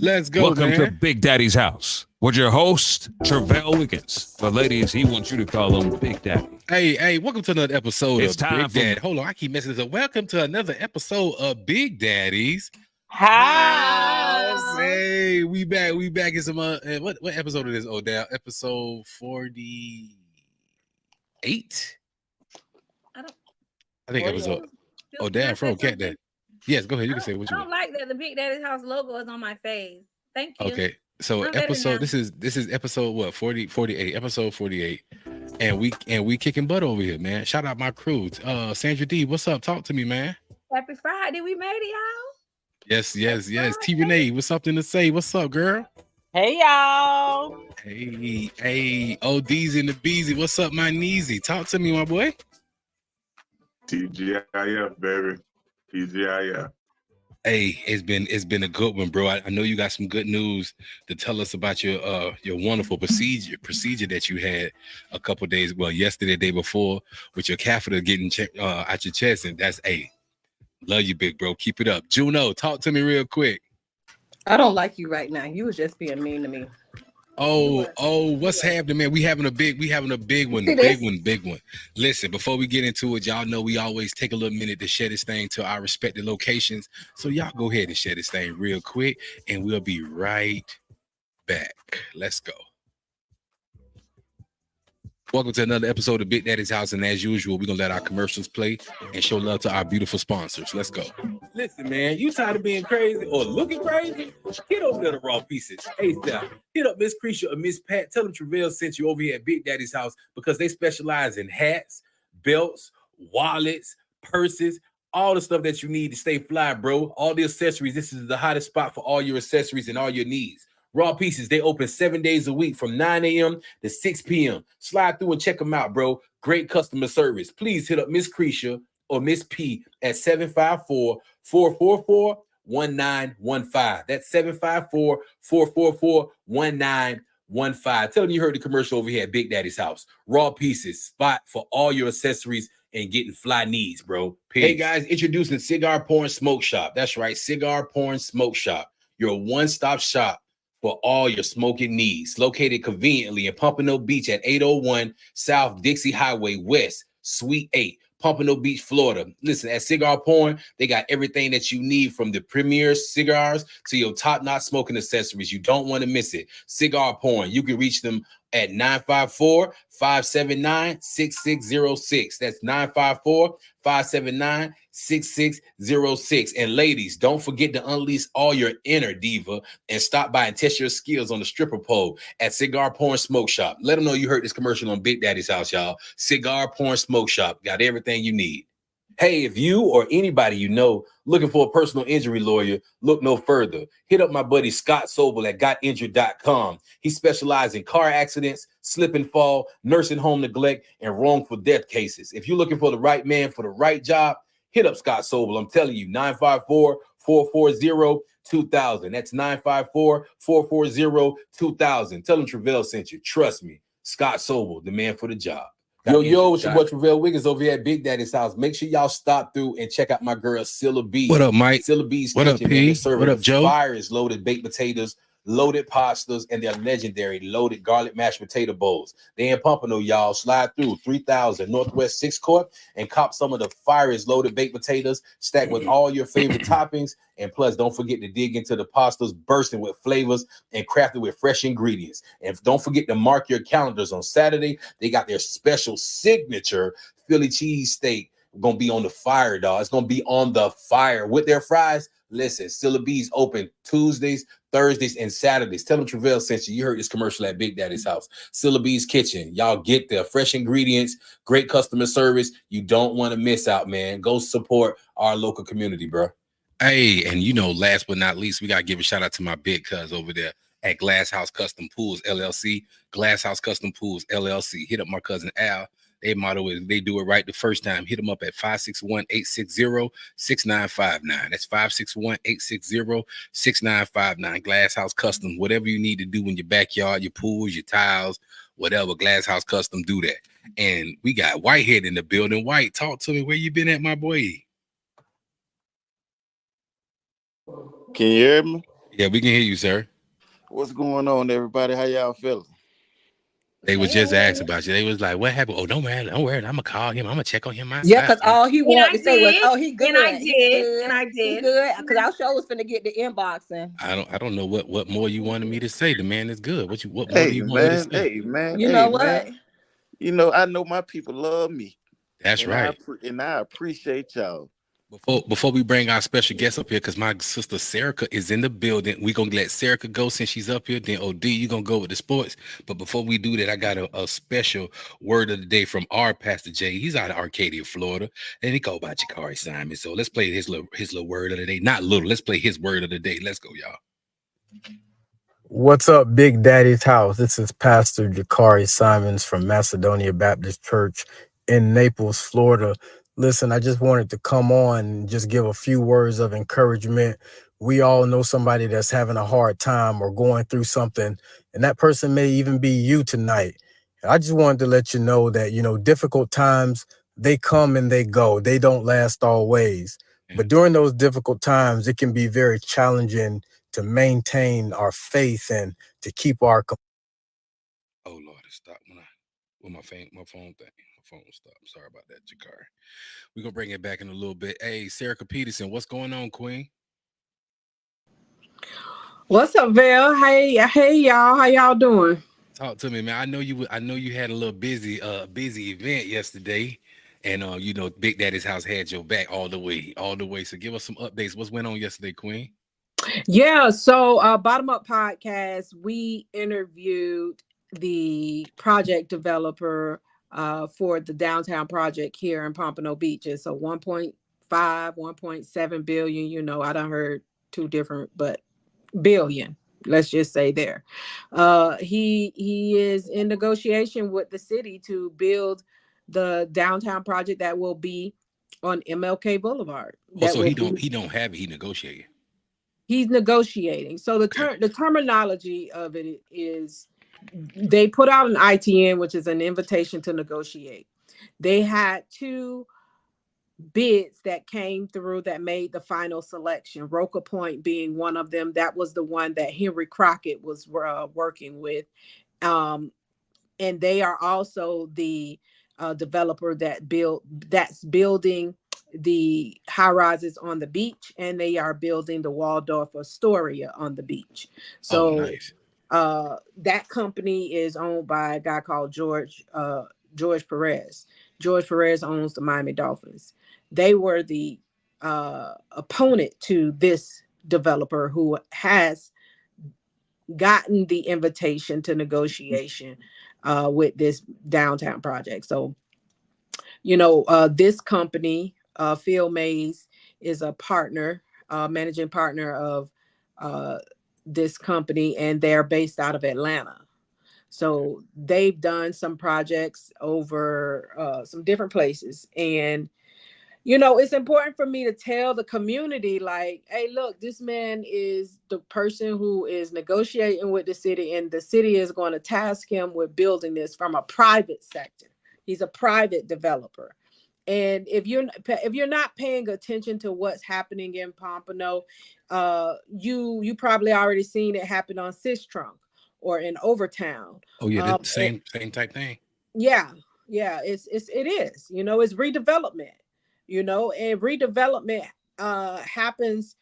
Let's go, Welcome to man. Big Daddy's house with your host, Travella Wiggins. But ladies, he wants you to call him Big Daddy. Hey, welcome to another episode It's of time Big for- Daddy. Hold on, I keep messing this up. Welcome to another episode of Big Daddy's House. Hey, we back. It's some what episode it is, Odell? Episode 48. I think episode. Odell from Cat Dad. Yes, go ahead. You can say what you want. I don't like that the Big Daddy's house logo is on my face. Thank you. Okay. So episode this is episode what 48 episode 48 and we kicking butt over here, man. Shout out my crew. Sandra D, what's up? Talk to me, man. Happy Friday, we made it, y'all. Yes. T Renee, what's something to say? What's up, girl? Hey y'all. Hey, OD's in the Beezy. What's up, my Neezy? Talk to me, my boy. TGIF, baby. TGIF. Hey, it's been a good one, bro. I know you got some good news to tell us about your wonderful procedure that you had a couple days, yesterday, day before, with your catheter getting out your chest, and that's love you, big bro. Keep it up. Juno, talk to me real quick. I don't like you right now. You was just being mean to me. Oh, what's happening, man? We having a big one, big one. Listen, before we get into it, y'all know we always take a little minute to share this thing to our respective locations. So y'all go ahead and share this thing real quick, and we'll be right back. Let's go. Welcome to another episode of Big Daddy's House, and as usual, we're gonna let our commercials play and show love to our beautiful sponsors. Let's go. Listen, man, you tired of being crazy or looking crazy? Get over there to Raw Pieces. Hey, Steph, hit up Miss Creasha or Miss Pat. Tell them Travella sent you over here at Big Daddy's House because they specialize in hats, belts, wallets, purses, all the stuff that you need to stay fly, bro. All the accessories. This is the hottest spot for all your accessories and all your needs. Raw Pieces, they open 7 days a week from 9 a.m. to 6 p.m. Slide through and check them out, bro. Great customer service. Please hit up Miss Creasha or Miss P at 754-444-1915. That's 754-444-1915. Tell them you heard the commercial over here at Big Daddy's house. Raw Pieces, spot for all your accessories and getting fly needs, bro. Peace. Hey, guys, introducing Cigar Porn Smoke Shop. That's right, Cigar Porn Smoke Shop. Your one-stop shop for all your smoking needs. Located conveniently in Pompano Beach at 801 South Dixie Highway West, Suite 8, Pompano Beach, Florida. Listen, at Cigar Porn, they got everything that you need from the premier cigars to your top-notch smoking accessories. You don't want to miss it. Cigar Porn, you can reach them at 954-579-6606. That's 954-579-6606. And ladies, don't forget to unleash all your inner diva and stop by and test your skills on the stripper pole at Cigar Porn Smoke Shop. Let them know you heard this commercial on Big Daddy's house, y'all. Cigar Porn Smoke Shop. Got everything you need. Hey, if you or anybody you know looking for a personal injury lawyer, look no further. Hit up my buddy Scott Sobel at gotinjured.com. He specializes in car accidents, slip and fall, nursing home neglect, and wrongful death cases. If you're looking for the right man for the right job, hit up Scott Sobel. I'm telling you, 954-440-2000. That's 954-440-2000. Tell him Travella sent you. Trust me, Scott Sobel, the man for the job. Yo, it's your boy Travella Wiggins over here at Big Daddy's house. Make sure y'all stop through and check out my girl Scylla B. What up, Mike? Scylla B's What kitchen, up, P? What up, Joe? Fires loaded baked potatoes, loaded pastas, and their legendary loaded garlic mashed potato bowls. They in Pompano, y'all. Slide through 3000 Northwest 6th Court and cop some of the fires loaded baked potatoes stacked with all your favorite toppings. And plus, don't forget to dig into the pastas bursting with flavors and crafted with fresh ingredients. And don't forget to mark your calendars on Saturday. They got their special signature Philly cheesesteak. Gonna be on the fire, dog. It's gonna be on the fire with their fries. Listen, Scylla B's open Tuesdays, Thursdays, and Saturdays. Tell them Travella sent you. You heard this commercial at Big Daddy's house. Scylla B's kitchen. Y'all get there. Fresh ingredients, great customer service. You don't want to miss out, man. Go support our local community, bro. Hey, and last but not least, we gotta give a shout out to my big cuz over there at Glass House Custom Pools LLC. Glass House Custom Pools LLC. Hit up my cousin Al. Their motto is they do it right the first time. Hit them up at 561-860-6959. That's 561-860-6959. Glass House Custom. Whatever you need to do in your backyard, your pools, your tiles, whatever. Glass House Custom do that. And we got Whitehead in the building. White, talk to me. Where you been at, my boy? Can you hear me? Yeah, we can hear you, sir. What's going on, everybody? How y'all feeling? They was just Hey. asking about you. They was like, "What happened?" Oh, don't worry, don't worry. I'm gonna call him. I'm gonna check on him Yeah, myself. because all he And I wanted to say was, did. "Oh, he good, And I he did. good, And I he did. good." Because our show was finna get the inboxing. I don't know what more you wanted me to say. The man is good. What more do Hey you want me to man, say? hey man, You hey know man. what? I know my people love me, That's right. and I appreciate y'all. Before we bring our special guest up here, because my sister Serica is in the building, we gonna let Serica go since she's up here. Then OD, you gonna go with the sports. But before we do that, I got a special word of the day from our Pastor Jay. He's out of Arcadia, Florida, and he go by Jakari Simon. So let's play his little word of the day. Not little. Let's play his word of the day. Let's go, y'all. What's up, Big Daddy's house? This is Pastor Jakari Simons from Macedonia Baptist Church in Naples, Florida. Listen, I just wanted to come on and just give a few words of encouragement. We all know somebody that's having a hard time or going through something, and that person may even be you tonight. I just wanted to let you know that, difficult times, they come and they go. They don't last always. But during those difficult times, it can be very challenging to maintain our faith and to keep our. Oh Lord, it stopped when my phone thing. My phone stopped. Sorry about that, Jakari. We're gonna bring it back in a little bit. Hey, Serica Peterson, what's going on, Queen? What's up, Val? Hey, y'all. How y'all doing? Talk to me, man. I know you had a little busy event yesterday, and Big Daddy's house had your back all the way. So give us some updates. What's went on yesterday, Queen? Yeah. So, Bottom Up Podcast, we interviewed the project developer for the downtown project here in Pompano Beach. It's a 1.5, 1.7 billion. I done heard two different, but billion. Let's just say there. He is in negotiation with the city to build the downtown project that will be on MLK Boulevard. Oh, That so will he be. don't have it. He negotiated. He's negotiating. So the terminology of it is they put out an ITN, which is an invitation to negotiate. They had two bids that came through that made the final selection. Roca Point being one of them. That was the one that Henry Crockett was working with. Um, and they are also the developer that's building the high rises on the beach, and they are building the Waldorf Astoria on the beach. Oh, So nice. that company is owned by a guy called George Perez. George Perez owns the Miami Dolphins. They were the opponent to this developer who has gotten the invitation to negotiation with this downtown project. So, this company, Phil Mays, is a partner, managing partner of uh, this company, and they're based out of Atlanta. So they've done some projects over some different places. And it's important for me to tell the community, like, hey, look, this man is the person who is negotiating with the city, and the city is going to task him with building this from a private sector. He's a private developer. And if you're not paying attention to what's happening in Pompano, you probably already seen it happen on Sis Trunk or in Overtown. Oh yeah, the And same type thing. yeah, it is, it's redevelopment, and redevelopment happens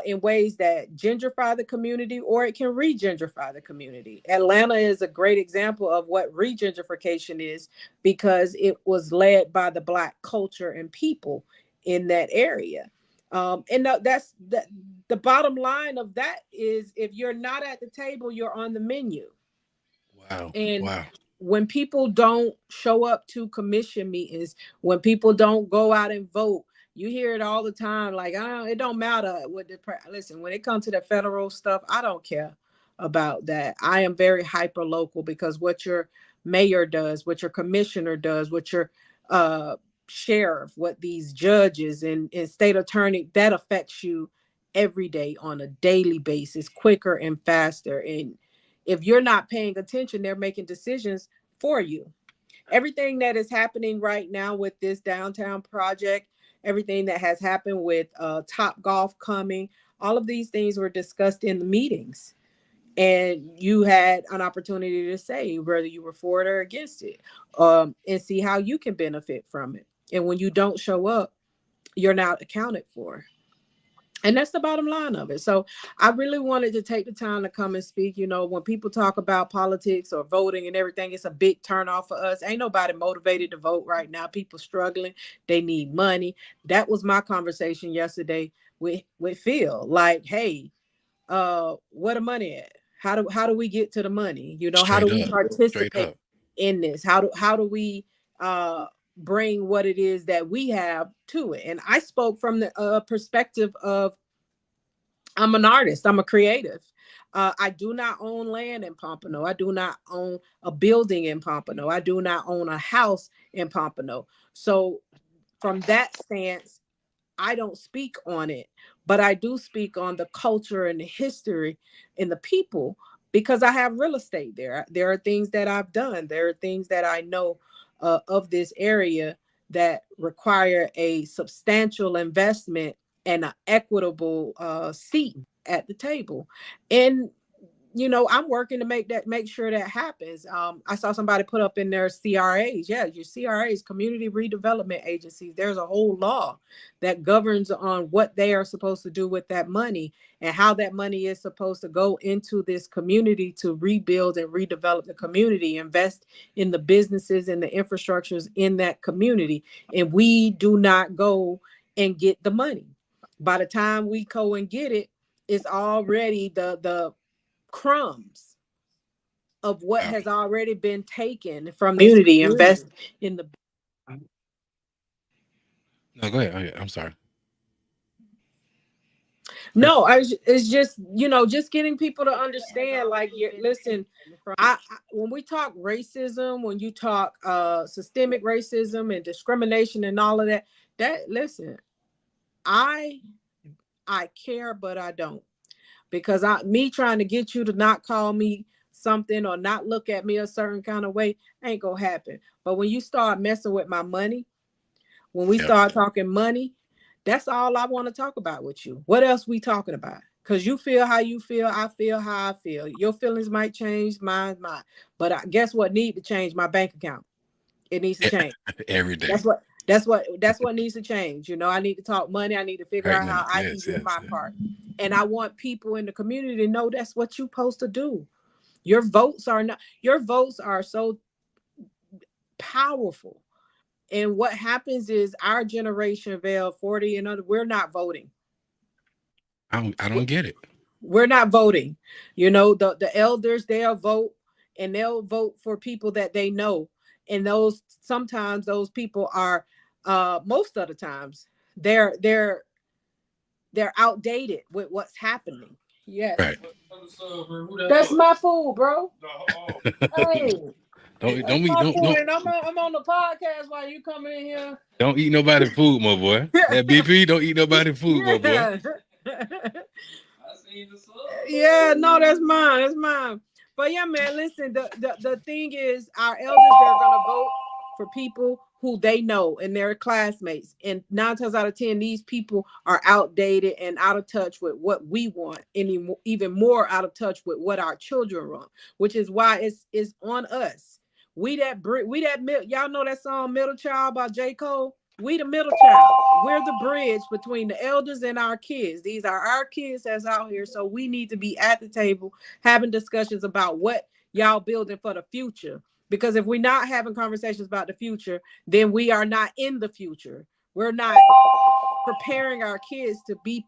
in ways that gentrify the community, or it can re-gentrify the community. Atlanta is a great example of what re-gentrification is, because it was led by the Black culture and people in that area. That's the bottom line of that is, if you're not at the table, you're on the menu. Wow. And Wow. when people don't show up to commission meetings, when people don't go out and vote, you hear it all the time. Like, it don't matter what listen, when it comes to the federal stuff, I don't care about that. I am very hyper local, because what your mayor does, what your commissioner does, what your uh, sheriff, what these judges and state attorney, that affects you every day on a daily basis, quicker and faster. And if you're not paying attention, they're making decisions for you. Everything that is happening right now with this downtown project, everything that has happened with Top Golf coming, All of these things were discussed in the meetings, and you had an opportunity to say whether you were for it or against it, and see how you can benefit from it. And when you don't show up, you're not accounted for. And that's the bottom line of it. So I really wanted to take the time to come and speak. You know, when people talk about politics or voting and everything, it's a big turnoff for us. Ain't nobody motivated to vote right now. People struggling. They need money. That was my conversation yesterday with Phil. Like, hey, where the money at? How do we get to the money? You know, how do Straight we up. Straight participate up. in this? How do we bring what it is that we have to it? And I spoke from the perspective of, I'm an artist, I'm a creative. I do not own land in Pompano. I do not own a building in Pompano. I do not own a house in Pompano. So from that stance, I don't speak on it, but I do speak on the culture and the history and the people, because I have real estate there. There are things that I've done. There are things that I know of this area that require a substantial investment and an equitable seat at the table. And you know, I'm working to make sure that happens. I saw somebody put up in their CRAs. Yeah, your CRAs, community redevelopment agencies. There's a whole law that governs on what they are supposed to do with that money and how that money is supposed to go into this community to rebuild and redevelop the community, invest in the businesses and the infrastructures in that community. And we do not go and get the money. By the time we go and get it, it's already the crumbs of what has already been taken from this community. Invest in the. No, go ahead. Oh, yeah, I'm sorry. No, it's just, you know, just getting people to understand, like, listen, when we talk racism, when you talk systemic racism and discrimination and all of that, listen, I care, but I don't. Because me trying to get you to not call me something or not look at me a certain kind of way ain't gonna happen. But when you start messing with my money, when we start talking money, that's all I want to talk about with you. What else we talking about? Because you feel how you feel, I feel how I feel. Your feelings might change, mine. But guess what need to change? My bank account. It needs to change. Every day. That's what needs to change. You know, I need to talk money. I need to figure out how I can do my part. And I want people in the community to know that's what you're supposed to do. Your votes are so powerful. And what happens is our generation, Val, 40 and under, we're not voting. I don't get it. We're not voting. You know, the elders, they'll vote, and they'll vote for people that they know. And sometimes those people are most of the times they're outdated with what's happening. Yes. Right. That's my food, bro. Hey. Don't I'm on the podcast while you come in here. Don't eat nobody's food, my boy. That BP, don't eat nobody's food, my boy. Yeah, no, that's mine. That's mine. But yeah, man, listen, the thing is, our elders, they're gonna vote for people who they know and their classmates. And 9 times out of 10, these people are outdated and out of touch with what we want, even more out of touch with what our children want, which is why it's on us. We that y'all know that song Middle Child by J. Cole? We the middle child. We're the bridge between the elders and our kids. These are our kids that's out here. So we need to be at the table having discussions about what y'all building for the future. Because if we're not having conversations about the future, then we are not in the future. We're not preparing our kids to be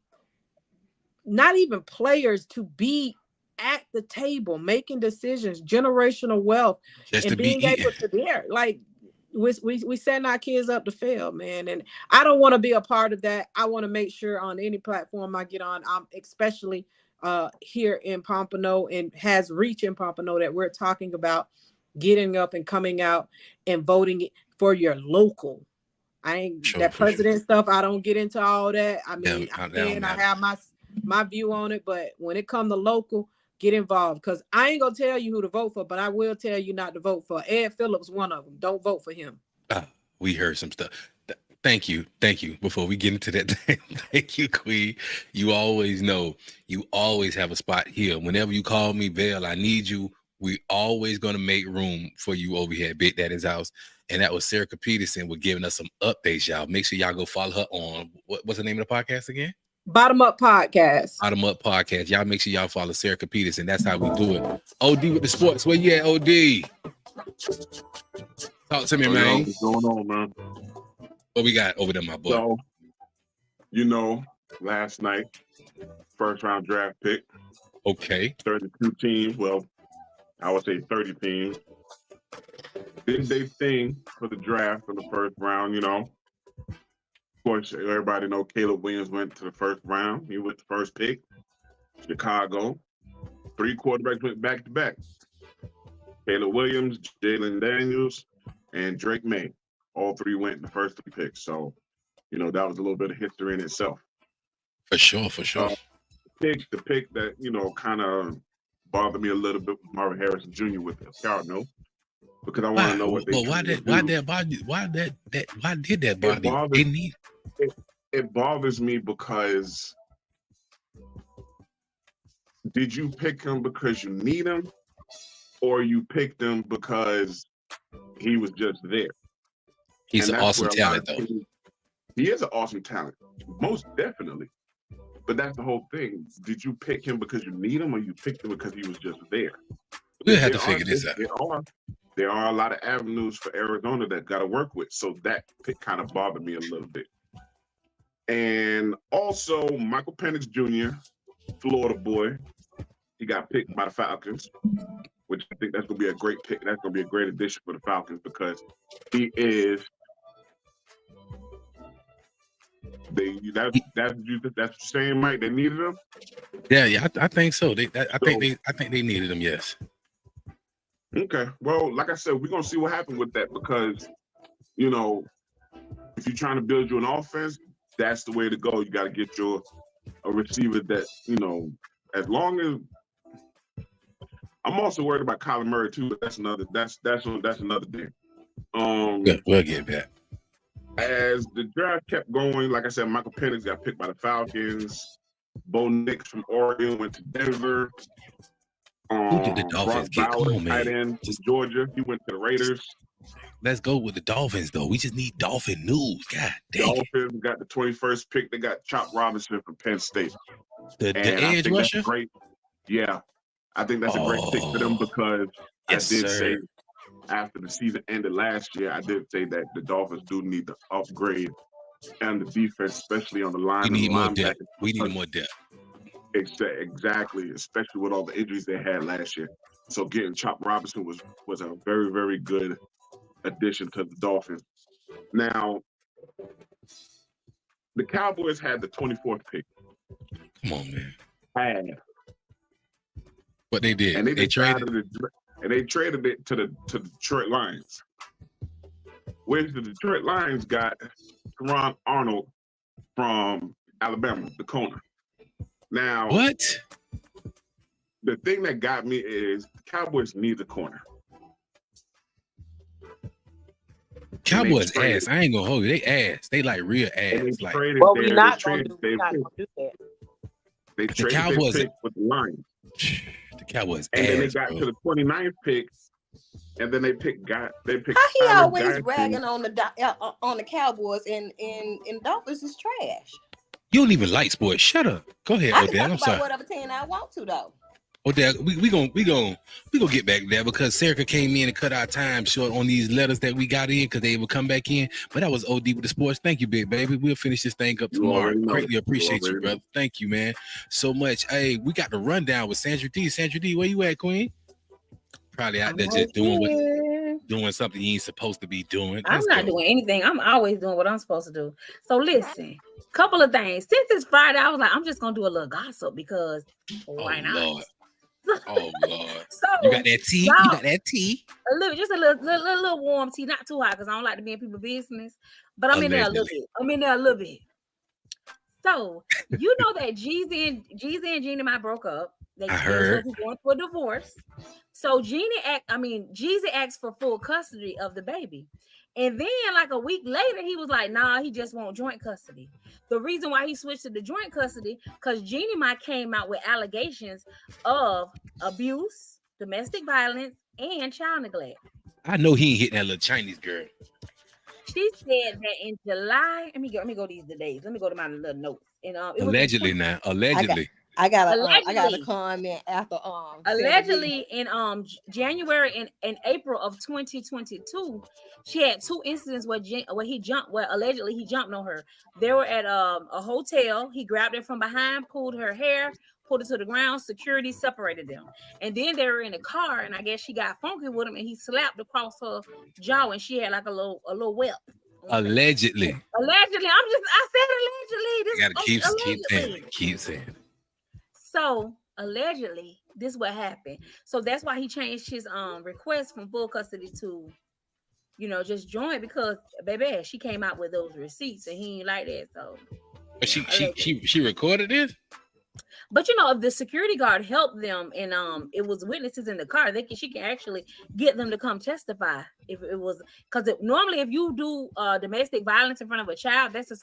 not even players, to be at the table, making decisions, generational wealth, just and to being be able to there. Like, we setting our kids up to fail, man. And I don't want to be a part of that. I want to make sure on any platform I get on, I'm especially here in Pompano and has reach in Pompano, that we're talking about getting up and coming out and voting I ain't that president stuff. I don't get into all that. I mean, I have my view on it, but when it comes to local, get involved, because I ain't gonna tell you who to vote for, but I will tell you not to vote for Ed Phillips. One of them. Don't vote for him. We heard some stuff. Thank you. Before we get into that, thank you, Queen. You always know, you always have a spot here. Whenever you call me, Vail, I need you. We always gonna make room for you over here at Big Daddy's house. And that was Sarah Peterson with giving us some updates, y'all. Make sure y'all go follow her on what's the name of the podcast again? Bottom Up Podcast. Bottom Up Podcast. Y'all make sure y'all follow Sarah Peterson. That's how we do it. OD with the sports. Where you at, OD? Talk to me, man. What's going on, man? What we got over there, my boy? So, last night, first round draft pick. Okay. 32 teams. Well, I would say 30 teams. Did they thing for the draft for the first round, Of course, everybody know Caleb Williams went to the first round. He went the first pick. Chicago. 3 quarterbacks went back to back. Caleb Williams, Jalen Daniels, and Drake May. All 3 went in the first 3 picks. So, that was a little bit of history in itself. For sure. The pick that, kind of bothered me a little bit with Marvin Harrison Jr. with the Cardinals. Because I want to know what they why did that bother you? It bothers me because did you pick him because you need him, or you picked him because he was just there? He's an awesome talent, though. He is an awesome talent, most definitely. But that's the whole thing. Did you pick him because you need him, or you picked him because he was just there? We'll have to figure this out. There are a lot of avenues for Arizona that got to work with. So that pick kind of bothered me a little bit. And also, Michael Penix Jr., Florida boy, he got picked by the Falcons, which I think that's going to be a great pick. That's going to be a great addition for the Falcons because he is. That's what you're saying, Mike. They needed him. Yeah. I think so. I think they needed him. Yes. Okay. Well, like I said, we're gonna see what happens with that because, if you're trying to build you an offense, that's the way to go. You got to get a receiver that as long as. I'm also worried about Kyler Murray too, but that's another thing. We'll get that. As the draft kept going, like I said, Michael Penix got picked by the Falcons. Bo Nix from Oregon went to Denver. Who did the Dolphins get? Come on, man. Tight end Georgia. He went to the Raiders. Let's go with the Dolphins, though. We just need Dolphin news. God dang. Dolphins got the 21st pick. They got Chop Robinson from Penn State. The edge rusher? Great. Yeah. I think that's a great pick for them because say after the season ended last year, I did say that the Dolphins do need to upgrade and the defense, especially on the line. We need more depth. More depth. Exactly, especially with all the injuries they had last year. So getting Chop Robinson was a very, very good addition to the Dolphins. Now, the Cowboys had the 24th pick. Come on, man. What they did? And they traded it to the Detroit Lions, which the Detroit Lions got Teron Arnold from Alabama, the corner. Now, what? The thing that got me is the Cowboys need a corner. Cowboys ass. I ain't gonna hold you. They ass. They like real ass. We're not gonna do that. They traded Cowboys with the Lions. The Cowboys and ass. Then they got to the 29th pick, and then they picked. How he always bragging on the Cowboys and Dolphins is trash. You don't even like sports. Shut up. Go ahead, Odell. I'm sorry. Whatever team I want to though. Odell, we gonna get back there because Serica came in and cut our time short on these letters that we got in because they will come back in. But that was OD with the sports. Thank you, big baby. We'll finish this thing up tomorrow. Greatly appreciate you, brother. Thank you, man, so much. Hey, we got the rundown with Sandra D. Sandra D, where you at, Queen? Probably out there just doing something you ain't supposed to be doing. I'm not doing anything. I'm always doing what I'm supposed to do. So listen, couple of things. Since it's Friday, I was like, I'm just gonna do a little gossip because why not? Lord. Oh Lord! So you got that tea? You got that tea? A little warm tea, not too hot because I don't like to be in people's business. But I'm in there a little bit. So you know that Jeezy and Jeannie might broke up. I heard going for a divorce. So Jeezy asked for full custody of the baby, And then, like a week later, he was like, nah, he just want joint custody. The reason why he switched to the joint custody, because Jeannie Mai came out with allegations of abuse, domestic violence, and child neglect. I know he ain't hitting that little Chinese girl. She said that in July. Let me go these days. Let me go to my little notes. And it allegedly now. Allegedly. I got a comment after allegedly in January and April of 2022, she had 2 incidents where allegedly he jumped on her. They were at a hotel. He grabbed her from behind, pulled her hair, pulled her to the ground. Security separated them, and then they were in a car. And I guess she got funky with him, and he slapped across her jaw, and she had like a little welt. Allegedly. I said allegedly. Keep saying it. So allegedly, this what happened. So that's why he changed his request from full custody to, just joint, because baby, she came out with those receipts and he ain't like that. So but she recorded it. But if the security guard helped them and it was witnesses in the car, she can actually get them to come testify. If it was, because normally if you do domestic violence in front of a child, that's a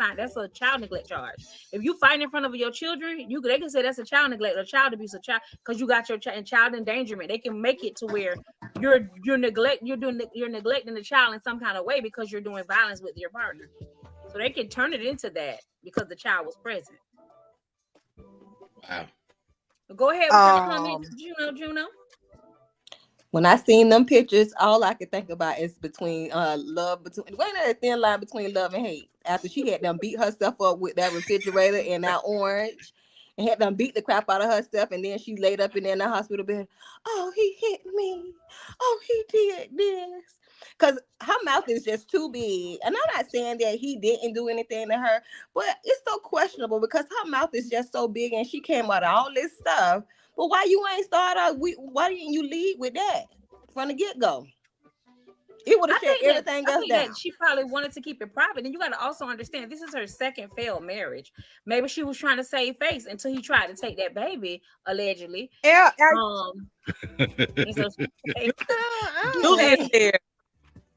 child neglect charge. If you fight in front of your children, they can say that's a child neglect or child abuse or child, because you got your child endangerment. They can make it to where you're neglecting the child in some kind of way because you're doing violence with your partner. So they can turn it into that because the child was present. Wow. Go ahead with your comment, Juno. When I seen them pictures, all I could think about is between that thin line between love and hate. After she had them beat herself up with that refrigerator and that orange, and had them beat the crap out of herself, and then she laid up in there in the hospital bed. Oh, he hit me. Oh, he did this. Because her mouth is just too big. And I'm not saying that he didn't do anything to her, but it's so questionable because her mouth is just so big and she came out of all this stuff. But why you ain't start out? Why didn't you lead with that from the get-go? It would have shut everything else down. She probably wanted to keep it private. And you got to also understand, this is her second failed marriage. Maybe she was trying to save face until he tried to take that baby, allegedly. Yeah. Julius there.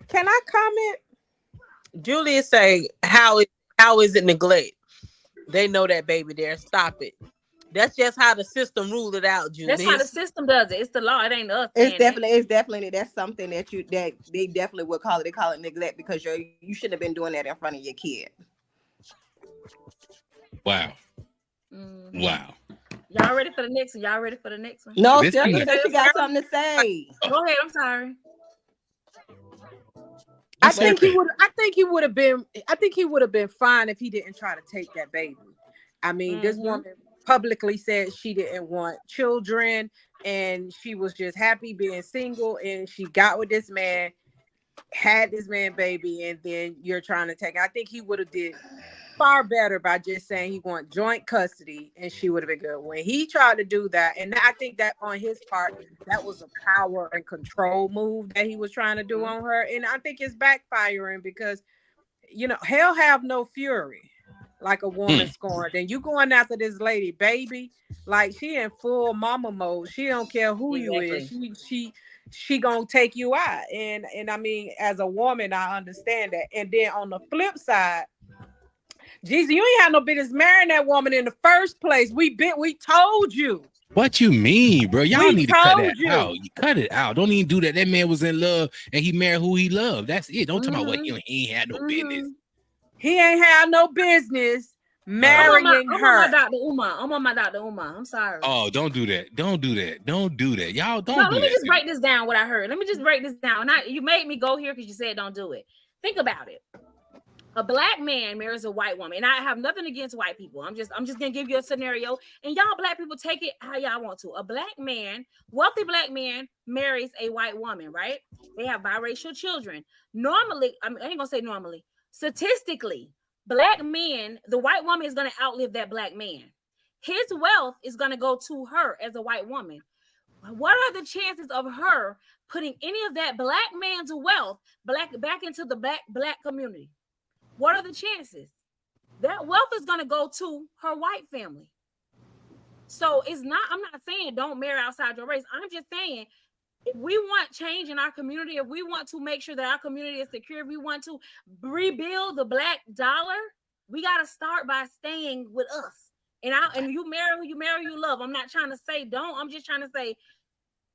Can I comment? Julius say, how is it neglect? They know that baby there. Stop it. That's just how the system ruled it out, Julius. That's how the system does it. It's the law. It ain't us. It's definitely that's something that they definitely would call it. They call it neglect because you shouldn't have been doing that in front of your kid. Wow. Mm-hmm. Wow. Y'all ready for the next one? No, Stephanie said she got something to say. Go ahead. I'm sorry. I think he would have been fine if he didn't try to take that baby. I mean, this woman publicly said she didn't want children and she was just happy being single, and she got with this man, had this man baby, and then you're trying to take it. I think he would have did far better by just saying he want joint custody, and she would have been good. When he tried to do that, and I think that on his part, that was a power and control move that he was trying to do on her, and I think it's backfiring because hell have no fury like a woman scorned. And you going after this lady baby like she in full mama mode. She don't care who you is. She gonna take you out. And I mean, as a woman, I understand that. And then on the flip side, Jesus, you ain't had no business marrying that woman in the first place. We told you. What you mean, bro? Y'all need to cut that out. You cut it out. Don't even do that. That man was in love and he married who he loved. That's it. Don't talk about what he ain't had no business. He ain't had no business marrying her. I'm on my Dr. Umar. I'm sorry. Oh, don't do that. Don't do that. Don't do that. Y'all don't do that. Let me just break this down, what I heard. Let me just break this down. You made me go here because you said don't do it. Think about it. A black man marries a white woman, and I have nothing against white people. I'm just gonna give you a scenario, and y'all black people take it how y'all want to. A black man, wealthy black man, marries a white woman, right? They have biracial children. Normally, I ain't gonna say normally. Statistically, black men, the white woman is gonna outlive that black man. His wealth is gonna go to her as a white woman. What are the chances of her putting any of that black man's wealth back into the black community? What are the chances? That wealth is going to go to her white family. So I'm not saying don't marry outside your race. I'm just saying if we want change in our community, if we want to make sure that our community is secure, if we want to rebuild the black dollar, we got to start by staying with us. And you marry who you marry, you love. I'm not trying to say don't. I'm just trying to say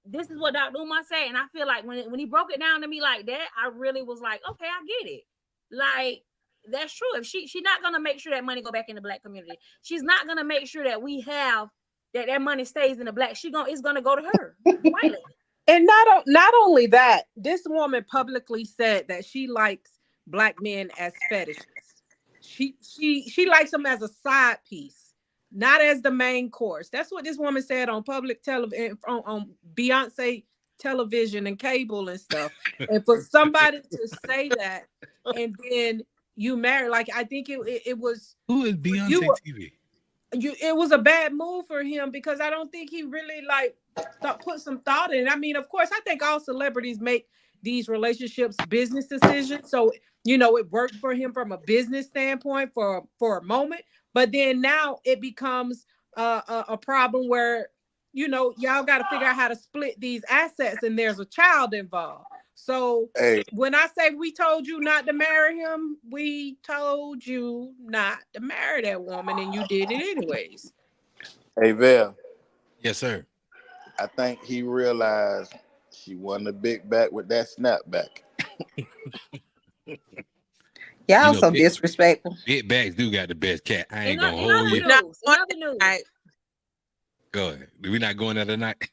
this is what Dr. Umar said. And I feel like when he broke it down to me like that, I really was like, okay, I get it. Like, that's true. If she's not gonna make sure that money go back in the black community, she's not gonna make sure that we have that money stays in the black. It's gonna go to her. White lady. And not only that, this woman publicly said that she likes black men as fetishes. She likes them as a side piece, not as the main course. That's what this woman said on public television, on Beyonce television and cable and stuff. And for somebody to say that, and then you marry, like, I think it was, who is Beyonce TV? It was a bad move for him, because I don't think he really put some thought in it. I mean, of course, I think all celebrities make these relationships business decisions. So, it worked for him from a business standpoint for a moment. But then now it becomes a problem where, y'all got to figure out how to split these assets, and there's a child involved. So when I say we told you not to marry him, we told you not to marry that woman, and you did it anyways. Hey, Val. Yes, sir. I think he realized she wasn't a big back with that snapback. Y'all so disrespectful. Big backs do got the best cat. I ain't gonna hold you. In other news. Go ahead. We're not going out tonight.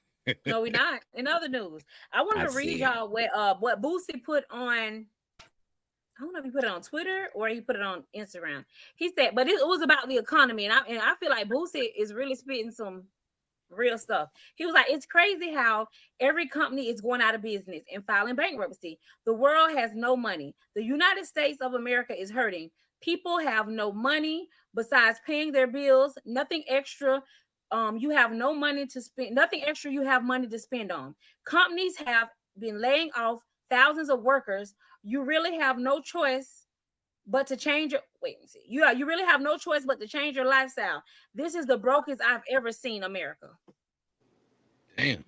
No, we're not. In other news, I wanted to read y'all what Boosie put on. I don't know if he put it on Twitter or he put it on Instagram. He said, but it was about the economy, and I feel like Boosie is really spitting some real stuff. He was like, it's crazy how every company is going out of business and filing bankruptcy. The world has no money. The United States of America is hurting. People have no money besides paying their bills. Nothing extra. You have no money to spend. Nothing extra. You have money to spend on. Companies have been laying off thousands of workers. You really have no choice but to change your you really have no choice but to change your lifestyle. This is the brokest I've ever seen America. Damn.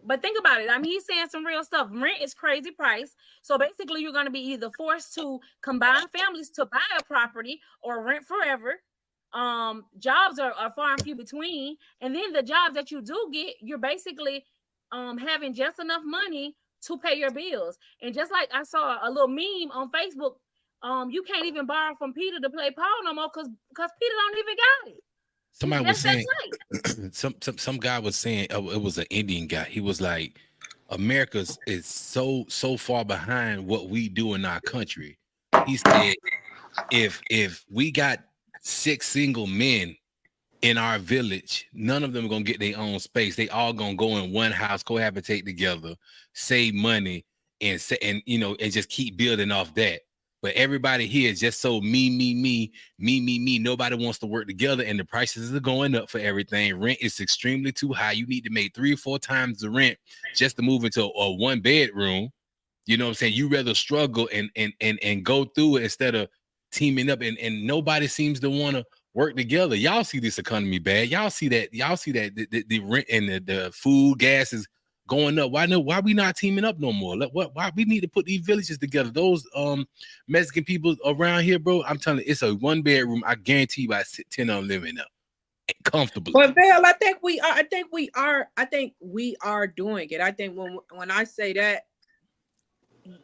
But think about it. I mean, he's saying some real stuff. Rent is crazy price. So basically, you're going to be either forced to combine families to buy a property or rent forever. Jobs are far and few between. And then the jobs that you do get, you're basically having just enough money to pay your bills. And just like I saw a little meme on Facebook, you can't even borrow from Peter to play Paul no more because Peter don't even got it. Somebody was saying, some guy was saying, it was an Indian guy. He was like, America is so far behind what we do in our country. He said, if we got 6 single men in our village, none of them are gonna get their own space. They all gonna go in one house, cohabitate together, save money, and just keep building off that. But everybody here is just so me. Nobody wants to work together, and the prices are going up for everything. Rent is extremely too high. You need to make 3 or 4 times the rent just to move into a 1-bedroom. You know what I'm saying? You rather struggle and go through it instead of teaming up, and nobody seems to want to work together. Y'all see this economy bad. Y'all see that the rent and the food, gas is going up. Why we not teaming up no more? Why we need to put these villages together? Those Mexican people around here, bro, I'm telling you, it's a 1-bedroom. I guarantee you about 10 of them living up comfortably. But Val, I think we are doing it. I think when I say that,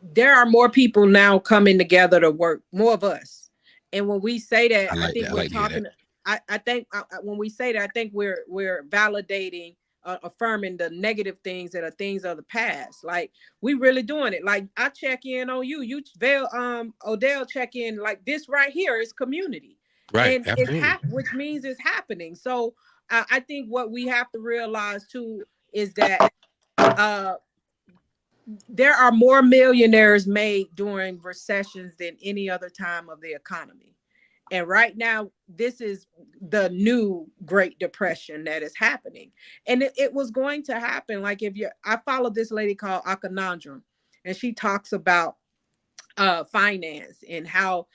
there are more people now coming together to work, more of us. And when we say that, I think we're talking. I think when we say that, I think we're validating, affirming the negative things that are things of the past. Like, we really doing it. Like, I check in on you, Val, Odell check in. Like, this right here is community, right? And which means it's happening. So I think what we have to realize too is that there are more millionaires made during recessions than any other time of the economy. And right now, this is the new Great Depression that is happening. And it was going to happen. Like, I follow this lady called Akanandram, and she talks about finance and how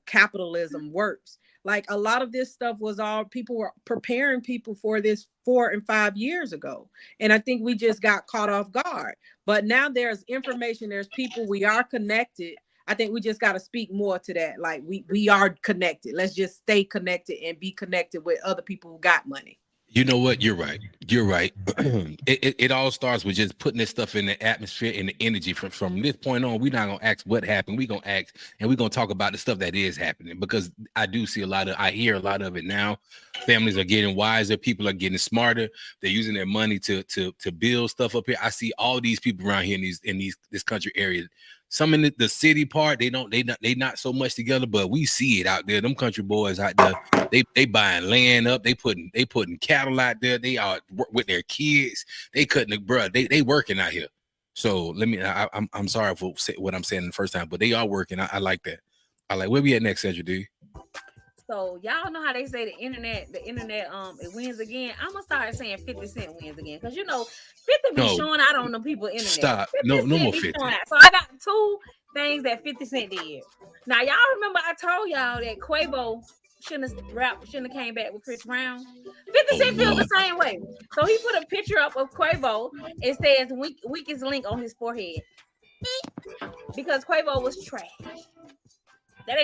capitalism works. Like a lot of this stuff was all people were preparing people for this 4 and 5 years ago. And I think we just got caught off guard. But now there's information, there's people, we are connected. I think we just got to speak more to that. Like we are connected. Let's just stay connected and be connected with other people who got money. You know what? You're right. You're right. It all starts with just putting this stuff in the atmosphere and the energy. From this point on, we're not gonna ask what happened. We're gonna ask, and we're gonna talk about the stuff that is happening, because I do see I hear a lot of it now. Families are getting wiser. People are getting smarter. They're using their money to build stuff up here. I see all these people around here in this country area. Some in the city part, they not so much together, but we see it out there. Them country boys out there, they buying land up, they putting cattle out there. They are with their kids. They cutting the they working out here. So I'm sorry for what I'm saying the first time, but they are working. I like that. I like where we at next, Cedric D. So y'all know how they say the internet it wins again. I'm gonna start saying 50 Cent wins again, because 50 be showing out on the people internet. Stop. No more 50. So I got 2 things that 50 Cent did. Now y'all remember I told y'all that Quavo shouldn't have came back with Chris Brown. 50 Cent feels the same way. So he put a picture up of Quavo. It says weakest link on his forehead, because Quavo was trash.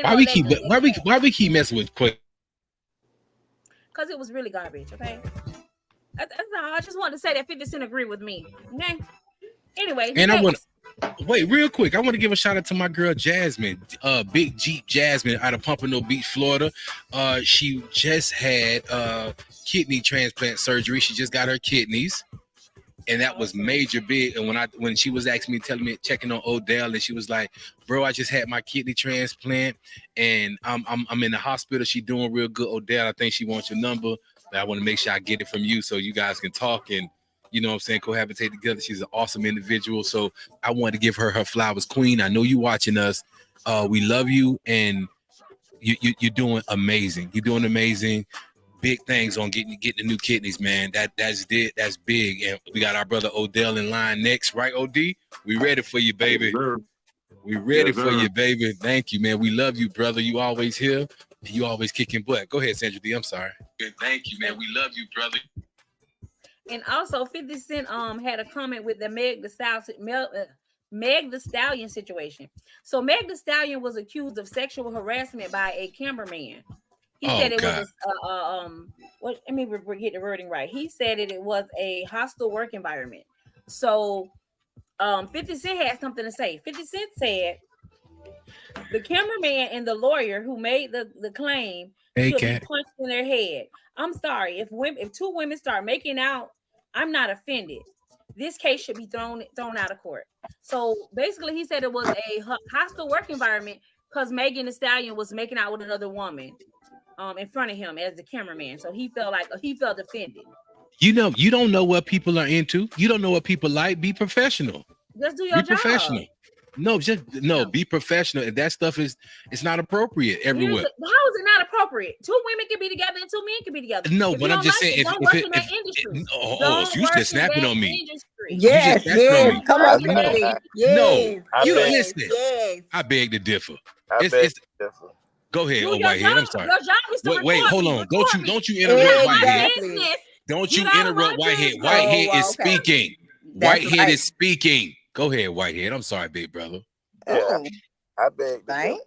Why we keep messing with Quavo? Because it was really garbage. Okay, that's all. I just wanted to say that 50 Cent agree with me. Okay. Anyway, and I want to wait real quick. I want to give a shout out to my girl Jasmine, Big Jeep Jasmine out of Pompano Beach, Florida. She just had kidney transplant surgery. She just got her kidneys. And that was major big. And when she was asking me, telling me, checking on Odell, and she was like, "Bro, I just had my kidney transplant, and I'm in the hospital. She doing real good. Odell, I think she wants your number, but I want to make sure I get it from you so you guys can talk and cohabitate together." She's an awesome individual, so I wanted to give her flowers, Queen. I know you watching us. We love you, and you're doing amazing. You're doing amazing. Big things on getting the new kidneys, man. That's big. And we got our brother Odell in line next, right? OD, we ready for you, baby. We ready for you, baby. Thank you, man. We love you, brother. You always here, and you always kicking butt. Go ahead, Sandra D. I'm sorry. Good. Thank you, man. We love you, brother. And also 50 Cent had a comment with the Meg the Stallion situation. So Meg the Stallion was accused of sexual harassment by a cameraman. He said it was let me get the wording right. He said it was a hostile work environment. So 50 Cent had something to say. 50 Cent said the cameraman and the lawyer who made the claim should be punched in their head. I'm sorry, if 2 women start making out, I'm not offended. This case should be thrown out of court. So basically he said it was a hostile work environment because Megan Thee Stallion was making out with another woman in front of him as the cameraman. So he felt offended. You don't know what people are into. You don't know what people like. Be professional. Just do your job. Professional. Be professional. If that stuff it's not appropriate everywhere. How is it not appropriate? 2 women can be together and 2 men can be together. No, but I'm just saying you just snapping on me. Yes. Come on, listen. Yes. I beg to differ. Go ahead, Whitehead. I'm sorry. Wait, hold on. Don't you interrupt Whitehead. Don't you interrupt Whitehead. Whitehead is speaking. Whitehead is speaking. Go ahead, Whitehead. I'm sorry, big brother. Yeah, I beg that,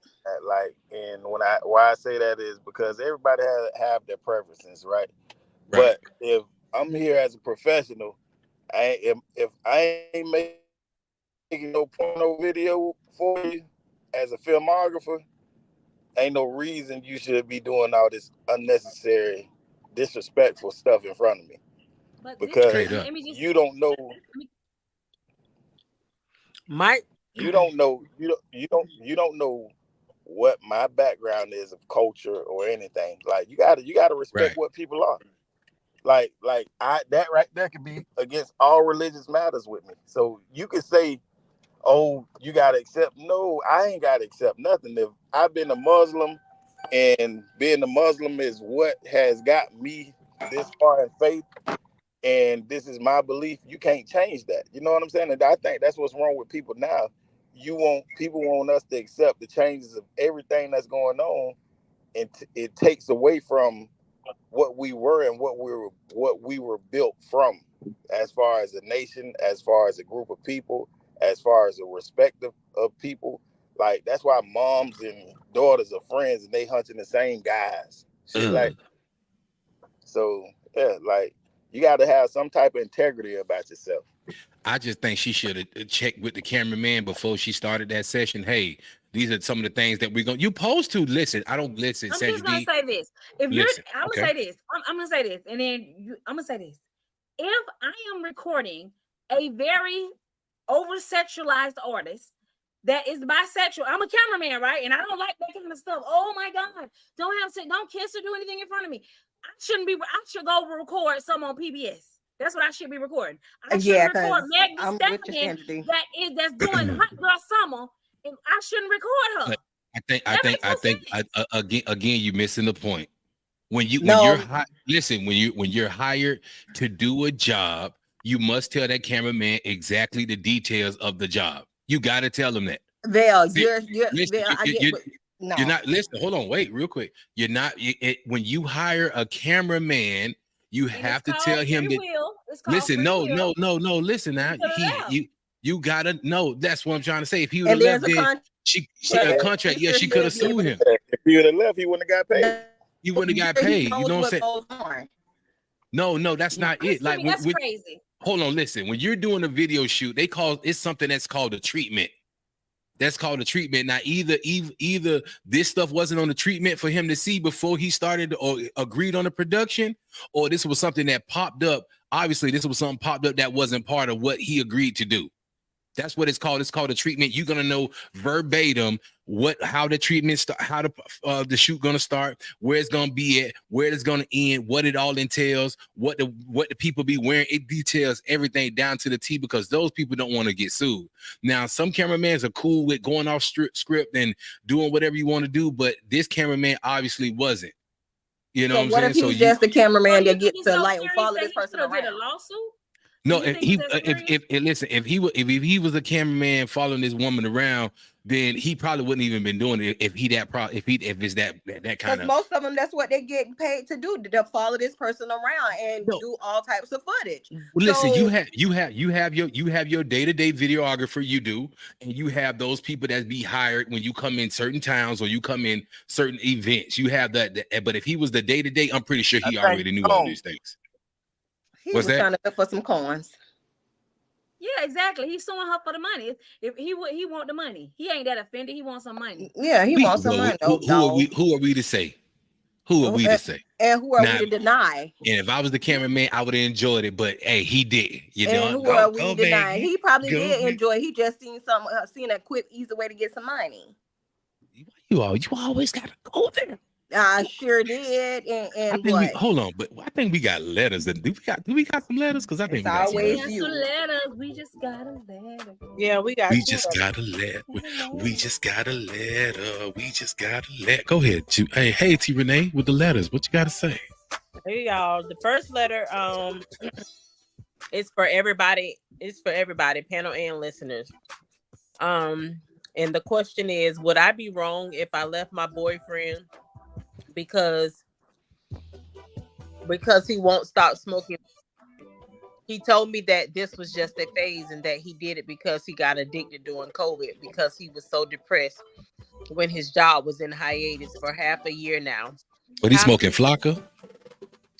and why I say that is because everybody have their preferences, right? But if I'm here as a professional, if I ain't making no porno video for you as a filmographer, ain't no reason you should be doing all this unnecessary, disrespectful stuff in front of me. Because you don't know. Mike, you don't know what my background is of culture or anything. Like you gotta respect what people are. Like that right there could be against all religious matters with me. So you could say, "Oh, you gotta accept." No, I ain't gotta accept nothing. If I've been a Muslim, and being a Muslim is what has got me this far in faith, and this is my belief, you can't change that. You know what I'm saying? And I think that's what's wrong with people now. People want us to accept the changes of everything that's going on, it takes away from what we were and what we were built from, as far as a nation, as far as a group of people, as far as a respect of people. Like, that's why moms and daughters are friends and they hunting the same guys. Shit, like, so yeah, like, you got to have some type of integrity about yourself. I just think she should have checked with the cameraman before she started that session. Hey, these are some of the things that we're going to, you supposed to listen. I don't listen. I'm just going to say this. If listen, I'm going to say this. I'm going to say this. And then I'm going to say this. If I am recording a very over-sexualized artist that is bisexual, I'm a cameraman, right? And I don't like that kind of stuff. Oh my God. Don't kiss or do anything in front of me. I should go record some on PBS. That's what I should be recording. I should record Meg Thee Stallion that's doing Hot Girl Summer, and I shouldn't record her. I think again you're missing the point. When you're hired to do a job, you must tell that cameraman exactly the details of the job. You got to tell them that. Val, you're not listening. Hold on, wait, real quick. You're not when you hire a cameraman, you have to tell him that. Listen, no. Listen now. You gotta know. That's what I'm trying to say. If he would have left, then she a contract. Yeah, she could have sued him. If he would have left, he wouldn't have got paid. He wouldn't have got paid. You know what I'm saying? No, that's not it. Like, that's crazy. Hold on, listen. When you're doing a video shoot, it's something that's called a treatment. That's called a treatment. Now, either this stuff wasn't on the treatment for him to see before he started or agreed on the production, or this was something that popped up. Obviously, this was something popped up that wasn't part of what he agreed to do. That's what it's called. It's called a treatment. You're gonna know verbatim how the treatment start, how the shoot gonna start, where it's gonna be at, where it's gonna end, what it all entails, what the people be wearing. It details everything down to the T, because those people don't want to get sued. Now, some cameramans are cool with going off script and doing whatever you want to do, but this cameraman obviously wasn't. You know what I'm saying? What if he's just the cameraman that gets to like follow this person around? A lawsuit? No, if he was a cameraman following this woman around, then he probably wouldn't even been doing it if it's that kind of. Because most of them, that's what they get paid to do, to follow this person around and do all types of footage. Well, listen, you have your day-to-day videographer, you do, and you have those people that be hired when you come in certain towns or you come in certain events. You have that, but if he was the day-to-day, I'm pretty sure he already knew all these things. He was trying to look for some coins. Yeah, exactly. He's suing her for the money. If he want the money, he ain't that offended. He wants some money. Yeah, he wants some money. Who are we to say? Who are we to say? And who are we to deny? And if I was the cameraman, I would have enjoyed it. But hey, he did. Who are we to deny? He probably did enjoy it. He just seen a quick, easy way to get some money. You always gotta go there. I sure did. And hold on, but I think we got letters. And do we got some letters? Because I think we got some letters. We just got a letter. Yeah, we got. We just got a letter. We just got a letter. We just got a letter. Go ahead, hey, T Renee, with the letters. What you got to say? Hey y'all, the first letter is for everybody. It's for everybody, panel and listeners. And the question is, would I be wrong if I left my boyfriend because he won't stop smoking? He told me that this was just a phase and that he did it because he got addicted during COVID, because he was so depressed when his job was in hiatus for half a year now. But he's smoking Flocka?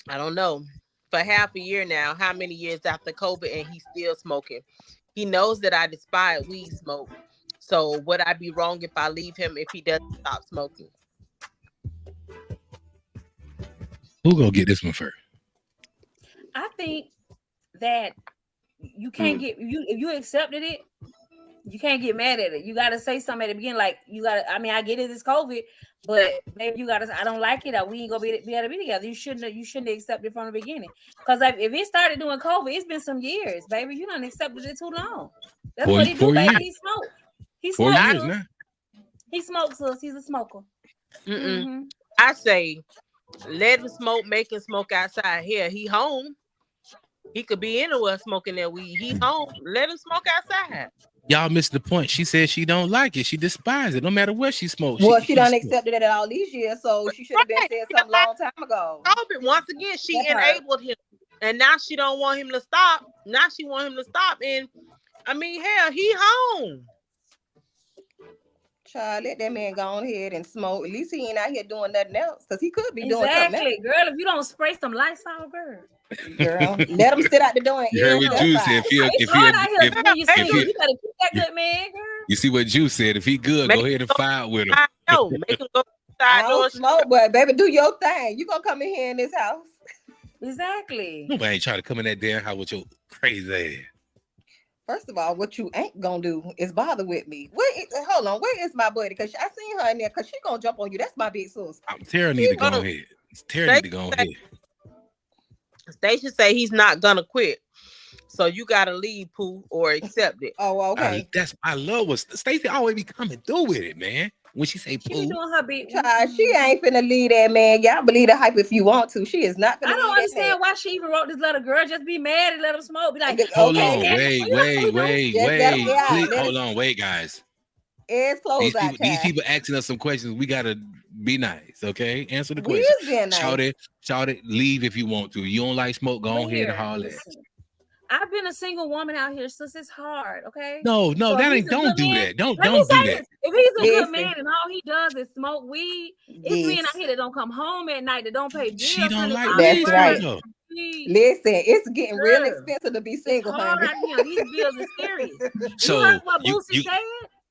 I don't know. For half a year now, how many years after COVID, and he's still smoking? He knows that I despise weed smoke. So would I be wrong if I leave him if he doesn't stop smoking? Who gonna get this one first? I think that you can't get if you accepted it, you can't get mad at it. You gotta say something at the beginning, like I get it, it's COVID, but maybe I don't like it, or we ain't gonna be able to be together. You shouldn't have accepted it from the beginning. Because if it started doing COVID, it's been some years, baby. You done accepted it too long. That's what he do, baby. He smokes. He smokes. 4 years now. He smokes us. He's a smoker. Mm-hmm. I say, let him smoke, make him smoke outside. Here, he home. He could be anywhere smoking that weed. He home. Let him smoke outside. Y'all missed the point. She said she don't like it. She despises it. No matter what she smokes. Well, she done accepted it all these years, so she should have been said something long time ago. Once again, she That part. enabled him, and now she don't want him to stop. Now she want him to stop, and I mean, hell, he home. Child, let that man go on ahead and smoke. At least he ain't out here doing nothing else, because he could be doing something else. Girl. If you don't spray some Lysol, girl, let him sit out the door and you heard what Juice said. you better keep that good man, girl. You see what Juice said. If he good, go ahead and fight with him. Make him go I don't smoke, but baby, do your thing. You gonna come in here in this house? Exactly. Nobody ain't trying to come in that damn house with your crazy ass. First of all, what you ain't gonna do is bother with me. Hold on, where is my buddy? Because I seen her in there, because she gonna jump on you. That's my big sis. Tara need to go ahead. Tara need to go ahead. Station say he's not gonna quit. So you gotta leave, Pooh, or accept it. Oh, okay. I love what Stacey always be coming through with it, man. When she say Pooh, she doing her big. She ain't finna leave that man. Y'all believe the hype if you want to. She is not finna. I don't understand why she even wrote this letter. Girl, just be mad and let him smoke. Be like, hold on, wait. Hold on, wait, guys. It's closed out. These people asking us some questions. We gotta be nice, okay? Answer the question. Nice. Shout it. Leave if you want to. You don't like smoke? Go ahead and holler. I've been a single woman out here since it's hard, okay? No, so that ain't. Don't do that. Don't do that. If he's a good man and all he does is smoke weed, it's men out here that don't come home at night, that don't pay bills. She don't like that's right. Listen, it's getting real expensive to be single, honey. These bills are serious. So you heard what Boosie said?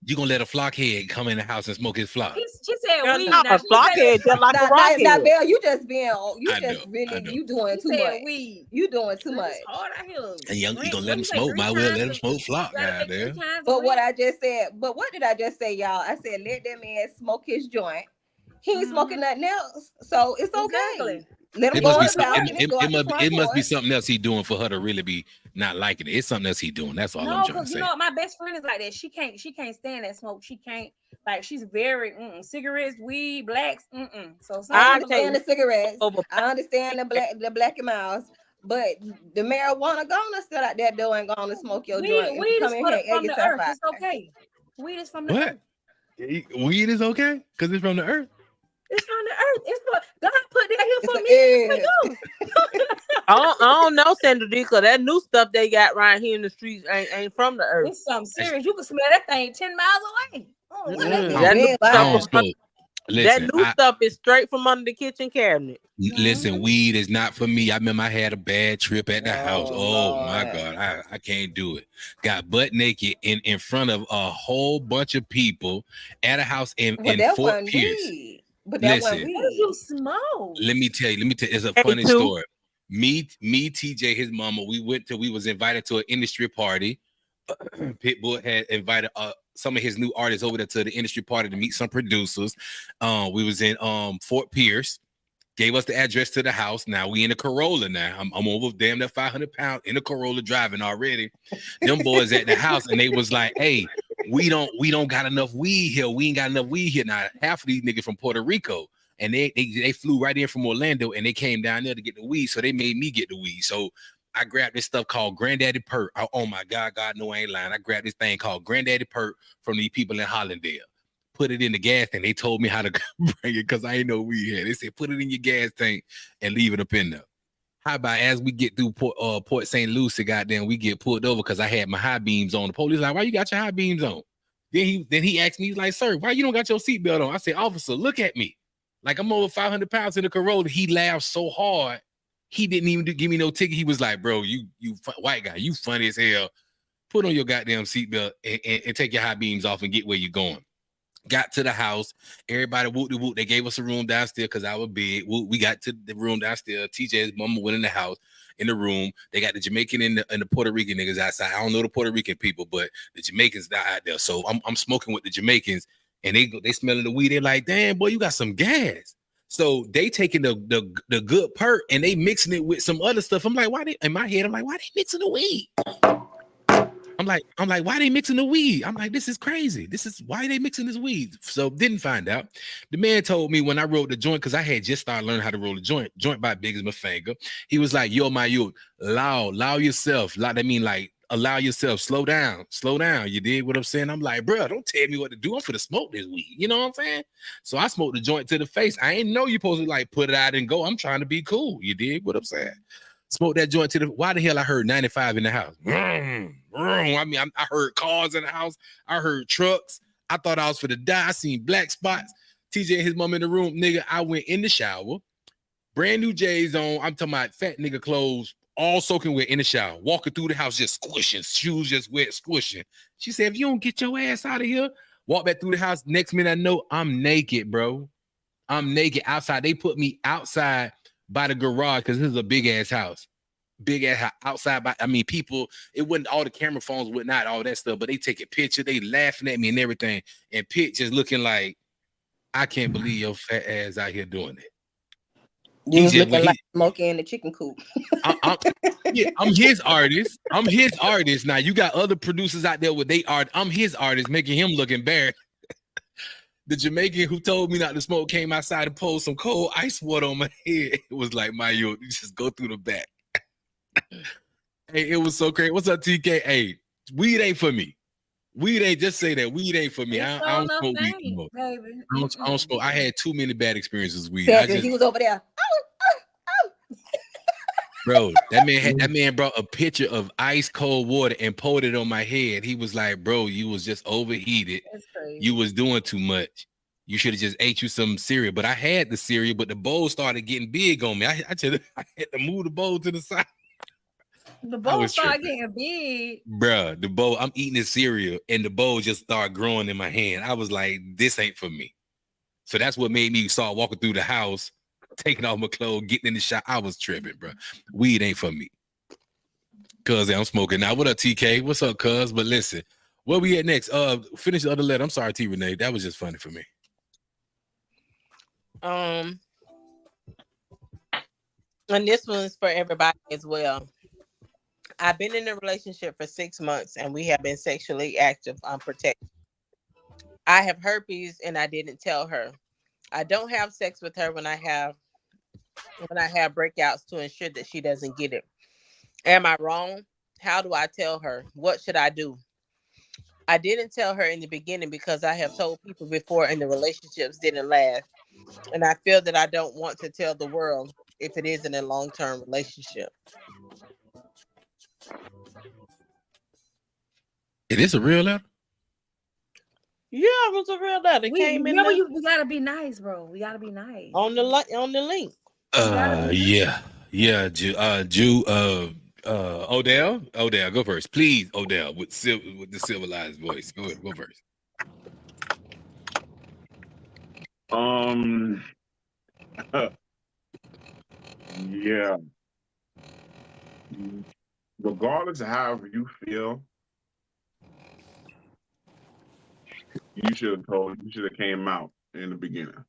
You gonna let a flockhead come in the house and smoke his flock? She said weed. A flockhead just like a rockhead. Now, Belle, you just you doing too much. Weed. You doing too much. Hard out here. And you gonna let him smoke? Might well let him smoke flock now, there. But what did I just say, y'all? I said let that man smoke his joint. He ain't smoking nothing else, so it's okay. Exactly. Let him it must be something else he doing for her to really be not liking it. It's something else he doing. That's all I'm trying to say. You know, my best friend is like that. She can't stand that smoke. She can't, like, she's very cigarettes, weed, blacks. So I understand the cigarettes. I understand the black and miles. But the marijuana gonna sit out that door and gonna smoke your joint. Weed is from the earth. It's okay. Weed is from the earth. Weed is okay because it's from the earth. It's from the earth. It's for God put that here for me. I don't know, Sandra D, because that new stuff they got right here in the streets ain't from the earth. It's something serious. You can smell that thing 10 miles away. That new stuff is straight from under the kitchen cabinet. Listen, weed is not for me. I remember I had a bad trip at the house. Oh my God, I can't do it. Got butt naked in front of a whole bunch of people at a house in Fort Pierce. But that listen, you smoke. Let me tell you. It's a funny story. Me, TJ, his mama. We was invited to an industry party. Pitbull had invited some of his new artists over there to the industry party to meet some producers. We was in Fort Pierce. Gave us the address to the house. Now we in a Corolla. Now I'm over damn near 500 pounds in a Corolla driving already. Them boys at the house and they was like, "Hey, we don't got enough weed here. We ain't got enough weed here." Now half of these niggas from Puerto Rico, and they flew right in from Orlando and they came down there to get the weed. So they made me get the weed. So I grabbed this stuff called Granddaddy Perk. Oh my God, no, I ain't lying. I grabbed this thing called Granddaddy Perk from these people in Hollandale. Put it in the gas tank. They told me how to bring it because I ain't know weed here. They said put it in your gas tank and leave it up in there. How about as we get through Port St. Lucie, goddamn, we get pulled over because I had my high beams on. The police like, why you got your high beams on? Then he asked me, he's like, sir, why you don't got your seatbelt on? I said, officer, look at me. Like I'm over 500 pounds in the Corolla. He laughed so hard, he didn't even give me no ticket. He was like, bro, you white guy, you funny as hell. Put on your goddamn seatbelt and take your high beams off and get where you're going. Got to the house, everybody whoop-de-whoop. They gave us a room downstairs because I was big. We got to the room downstairs. TJ's mama went in the house, in the room. They got the Jamaican and the Puerto Rican niggas outside. I don't know the Puerto Rican people, but the Jamaicans out there. So I'm smoking with the Jamaicans, and they smelling the weed. They're like, damn, boy, you got some gas. So they taking the good perk and they mixing it with some other stuff. I'm like, why they mixing the weed? I'm like, why they mixing the weed? I'm like, this is crazy. This is why they mixing this weed. So didn't find out. The man told me when I rolled the joint, because I had just started learning how to roll the joint by big as my finger. He was like, yo, my youth, loud yourself. Loud, I mean like allow yourself, slow down. You dig what I'm saying? I'm like, bro, don't tell me what to do. I'm finna smoke this weed. You know what I'm saying? So I smoked the joint to the face. I ain't know you supposed to like put it out and go. I'm trying to be cool. You dig what I'm saying? Smoke that joint to the. Why the hell I heard 95 in the house? I mean, I heard cars in the house. I heard trucks. I thought I was for the die. I seen black spots. TJ and his mom in the room, nigga. I went in the shower, brand new J's on. I'm talking about fat nigga clothes, all soaking wet in the shower, walking through the house, just squishing, shoes just wet, squishing. She said, if you don't get your ass out of here, walk back through the house. Next minute I know I'm naked, bro. I'm naked outside. They put me outside by the garage because this is a big ass house. Big ass house outside by, I mean, people, it wasn't all the camera phones, whatnot, all that stuff, but they take a picture, they laughing at me and everything, and pictures looking like, I can't believe your fat ass out here doing it. You was looking like Smokey in the chicken coop. I'm his artist. I'm his artist. Now you got other producers out there with they art. I'm his artist, making him look embarrassed. The Jamaican who told me not to smoke came outside and poured some cold ice water on my head. It was like, you just go through the back. Hey, it was so crazy. What's up, TK? Hey, weed ain't for me. Weed ain't, just say that. Weed ain't for me. I don't smoke weed anymore. Baby. I don't smoke. I had too many bad experiences with weed. He was over there. Bro, that man brought a pitcher of ice cold water and poured it on my head. He was like, bro, you was just overheated. That's crazy. You was doing too much. You should have just ate you some cereal. But I had the cereal, but the bowl started getting big on me. I had to move the bowl to the side. The bowl started getting big. Bro, the bowl, I'm eating this cereal and the bowl just started growing in my hand. I was like, this ain't for me. So that's what made me start walking through the house, taking off my clothes, getting in the shop. I was tripping, bro. Weed ain't for me. Cuz I'm smoking now. What up, TK? What's up, cuz? But listen, where we at next? Finish the other letter. I'm sorry, T Renee. That was just funny for me. And this one's for everybody as well. I've been in a relationship for 6 months and we have been sexually active, unprotected. I have herpes and I didn't tell her. I don't have sex with her when I have breakouts to ensure that she doesn't get it. Am I wrong? How do I tell her? What should I do? I didn't tell her in the beginning because I have told people before and the relationships didn't last. And I feel that I don't want to tell the world if it isn't a long-term relationship. Is this a real letter? Yeah, it was a real letter. It came in. We gotta be nice, bro. We gotta be nice. On the link. Odell, go first, please. Odell with the civilized voice. Go first. Yeah. Regardless of how you feel, you should have came out in the beginning.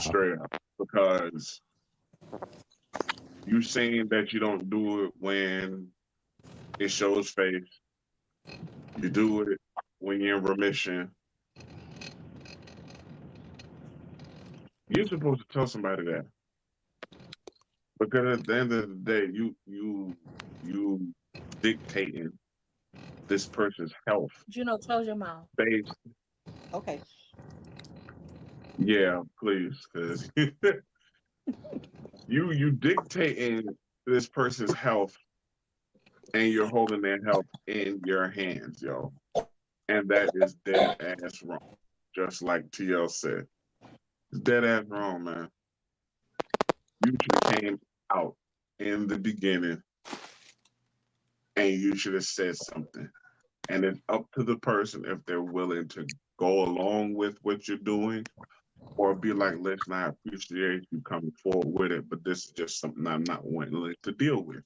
Straight up. Because you saying that you don't do it when it shows face. You do it when you're in remission. You're supposed to tell somebody that. Because at the end of the day, you dictating this person's health. Close your mouth. Based. Okay. Yeah, please, because you dictating this person's health, and you're holding their health in your hands, yo, and that is dead ass wrong. Just like TL said, it's dead ass wrong, man. You should have came out in the beginning, and you should have said something. And it's up to the person if they're willing to go along with what you're doing, or be like, listen, I appreciate you coming forward with it, but this is just something I'm not willing to deal with.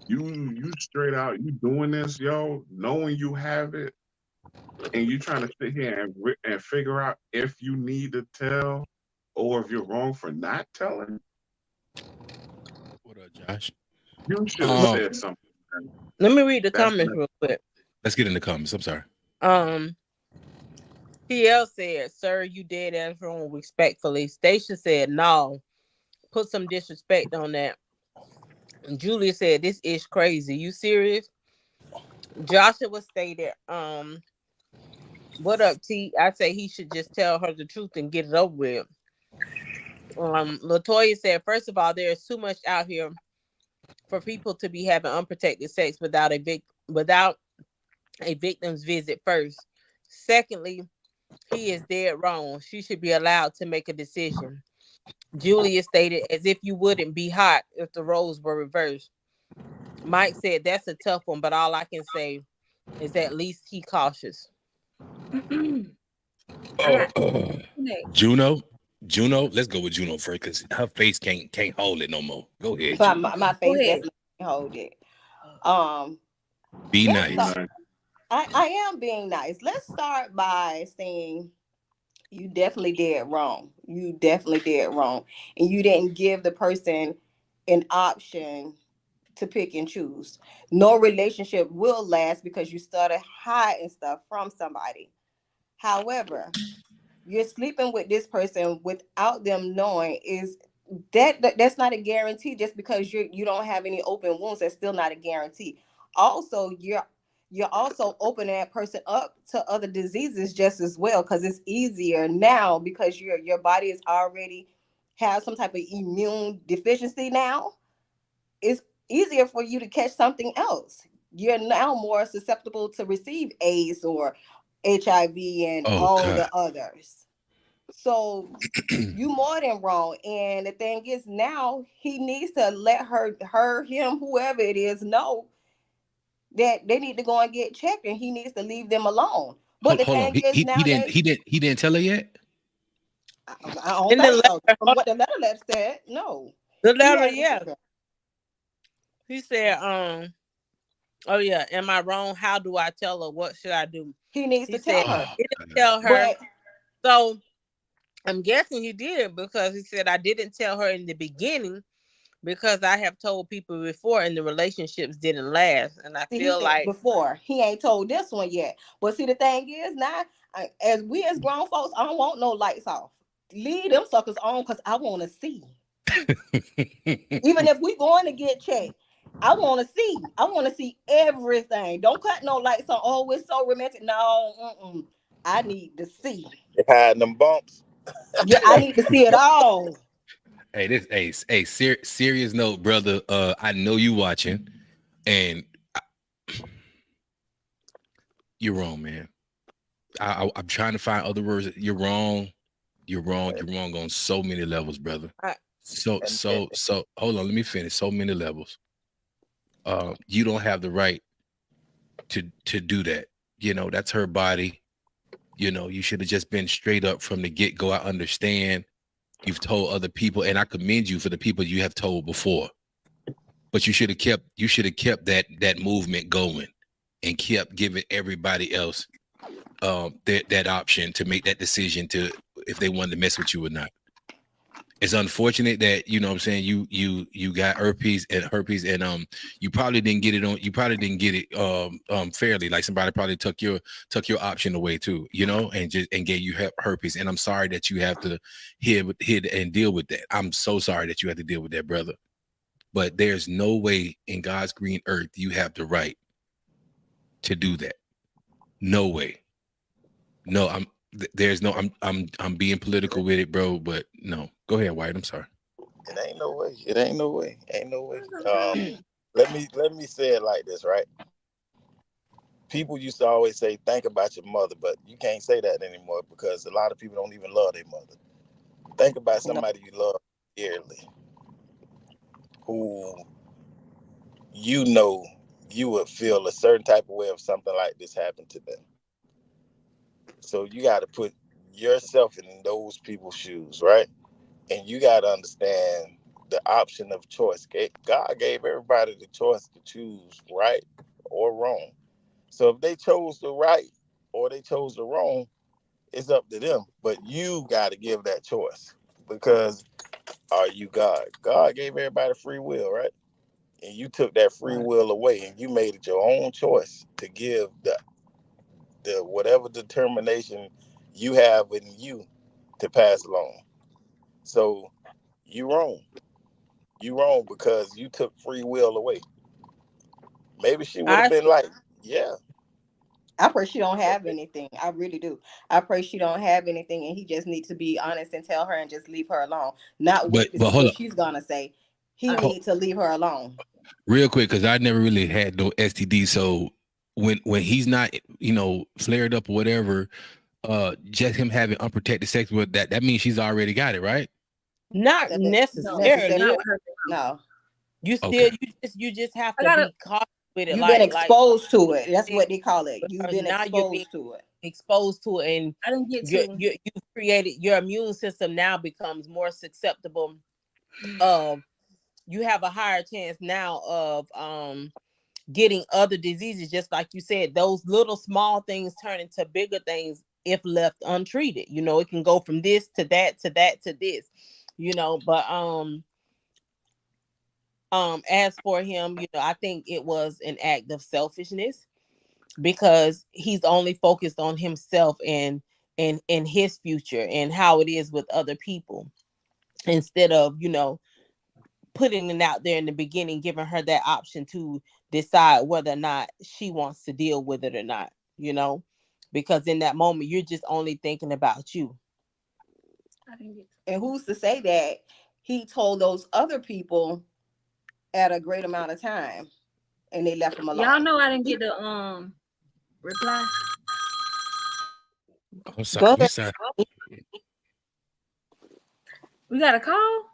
You straight out, you doing this, yo, knowing you have it, and you trying to sit here and figure out if you need to tell or if you're wrong for not telling. What up, Josh? You should have said something. Let me read the comments real quick. Let's get in the comments. I'm sorry. PL said, sir, you dead ass wrong, respectfully. Station said, no, put some disrespect on that. Julia said, "This is crazy. You serious?" Joshua stated, "What up, T?" I say he should just tell her the truth and get it over with. Latoya said, "First of all, there is too much out here for people to be having unprotected sex without a victim's visit first. Secondly, he is dead wrong. She should be allowed to make a decision." Julia stated, "As if you wouldn't be hot if the roles were reversed." Mike said, "That's a tough one, but all I can say is at least he cautious." I got Juno. Let's go with Juno first because her face can't hold it no more. Go ahead, My, Juno. my face definitely can't hold it. Be Let's nice. start- I am being nice. Let's start by saying you definitely did wrong. You definitely did wrong. And you didn't give the person an option to pick and choose. No relationship will last because you started hiding stuff from somebody. However, you're sleeping with this person without them knowing is that's not a guarantee. Just because you don't have any open wounds, that's still not a guarantee. Also, you're also opening that person up to other diseases just as well, because it's easier now because your body is already have some type of immune deficiency now. It's easier for you to catch something else. You're now more susceptible to receive AIDS or HIV and Oh all God. the others. So you more than wrong. And the thing is, now he needs to let him, whoever it is, know that they need to go and get checked, and he needs to leave them alone. But the Hold on. thing is, now that He didn't tell her yet. I don't In the think so. From letter, what the letter said, no, the he letter, hasn't yeah, told her. he said, "Oh yeah, am I wrong? How do I tell her? What should I do?" He needs He to said, tell Oh her. "He didn't God. tell her." But So I'm guessing he did because he said, "I didn't tell her in the beginning because I have told people before and the relationships didn't last." And I see, he feel said like, before he ain't told this one yet. But see, the thing is now, as we as grown folks, I don't want no lights off. Leave them suckers on because I want to see. Even if we going to get checked, I want to see. I want to see everything. Don't cut no lights on. Oh, it's so romantic. No, I need to see. They hiding them bumps. Yeah, I need to see it all. Hey, serious note, brother. I know you watching, and you're wrong, man. I'm trying to find other words. You're wrong. You're wrong. You're wrong on so many levels, brother. I, So And so so. Hold on. Let me finish. So many levels. You don't have the right to do that. You know, that's her body. You know, you should have just been straight up from the get go. I understand you've told other people, and I commend you for the people you have told before. But you should have kept that movement going and kept giving everybody else that option to make that decision to if they wanted to mess with you or not. It's unfortunate that you know what I'm saying you got herpes and you probably didn't get it fairly. Like somebody probably took your option away too, you know, and gave you herpes. And I'm sorry that you have to hit and deal with that. I'm so sorry that you have to deal with that, brother. But there's no way in God's green earth you have the right to do that. No way. No, there's no I'm being political with it, bro, but no. Go ahead, White. I'm sorry. it ain't no way. It ain't no way. Ain't no way. Let me say it like this, right? People used to always say, "Think about your mother," but you can't say that anymore because a lot of people don't even love their mother. Think about No, somebody you love dearly, who you know you would feel a certain type of way if something like this happened to them. So you got to put yourself in those people's shoes, right? And you got to understand the option of choice. God gave everybody the choice to choose right or wrong. So if they chose the right or they chose the wrong, it's up to them. But you got to give that choice because are you God? God gave everybody free will, right? And you took that free right. will away and you made it your own choice to give the whatever determination you have in you to pass along. So you wrong. you wrong because you took free will away. Maybe she would have been like, yeah. I pray she don't have anything. I really do. I pray she don't have anything, and he just needs to be honest and tell her and just leave her alone. Not wait to see hold what up. she's gonna say. He needs to leave her alone. Real quick, because I never really had no STD. So when he's not, flared up or whatever, just him having unprotected sex with that means she's already got it, right? Not necessarily. No. You still you just have to be cautious with it. You've been exposed to it. That's what they call it. You've been now exposed to it. Exposed to it, and I didn't get you created your immune system now becomes more susceptible. You have a higher chance now of getting other diseases, just like you said. Those little small things turn into bigger things if left untreated. It can go from this to that to that to this. But as for him, I think it was an act of selfishness because he's only focused on himself and his future and how it is with other people, instead of putting it out there in the beginning, giving her that option to decide whether or not she wants to deal with it or not, because in that moment you're just only thinking about you. And who's to say that he told those other people at a great amount of time and they left him alone? Y'all know I didn't get the reply. I'm sorry. We got a call?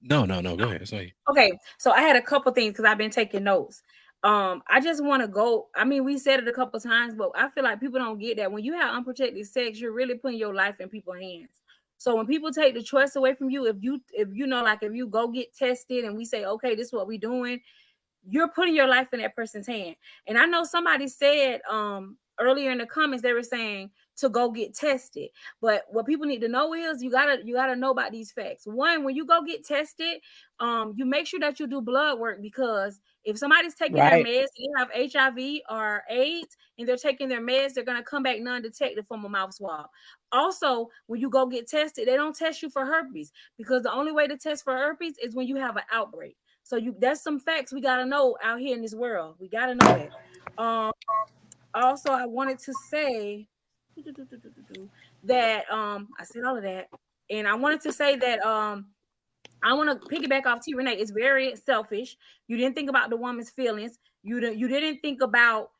No. Go ahead. Sorry. Okay, so I had a couple things because I've been taking notes. I just want to go. I mean, we said it a couple times, but I feel like people don't get that when you have unprotected sex, you're really putting your life in people's hands. So when people take the choice away from you, if you go get tested and we say, okay, this is what we're doing, you're putting your life in that person's hand. And I know somebody said earlier in the comments, they were saying to go get tested. But what people need to know is you gotta know about these facts. One, when you go get tested, you make sure that you do blood work, because if somebody's taking their meds, they have HIV or AIDS, and they're taking their meds, they're gonna come back non-detected from a mouth swab. Also, when you go get tested, they don't test you for herpes, because the only way to test for herpes is when you have an outbreak. So that's some facts we gotta know out here in this world. We gotta know that. Also, I wanted to say that I said all of that, and I wanted to say that I want to piggyback off T. Renee. It's very selfish. You didn't think about the woman's feelings. You didn't think about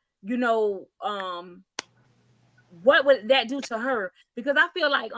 what would that do to her, because I feel like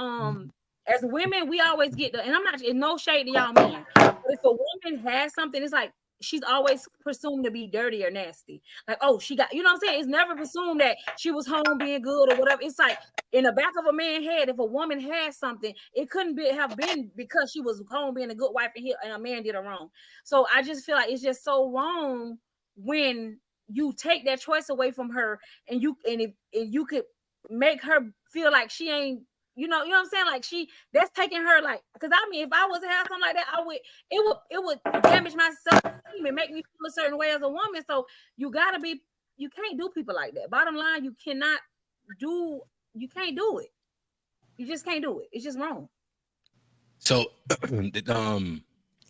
as women we always get and I'm not in no shade to y'all men, but if a woman has something, it's like she's always presumed to be dirty or nasty. Like, oh, she got, what I'm saying? It's never presumed that she was home being good or whatever. It's like in the back of a man's head, if a woman has something, it couldn't have been because she was home being a good wife and a man did her wrong. So I just feel like it's just so wrong when you take that choice away from her, and if you could make her feel like she ain't, you know what I'm saying? Like that's taking her, like, because I mean, if I was to have something like that, it would damage my self-esteem and make me feel a certain way as a woman. So you can't do people like that. Bottom line, you can't do it. You just can't do it. It's just wrong. So,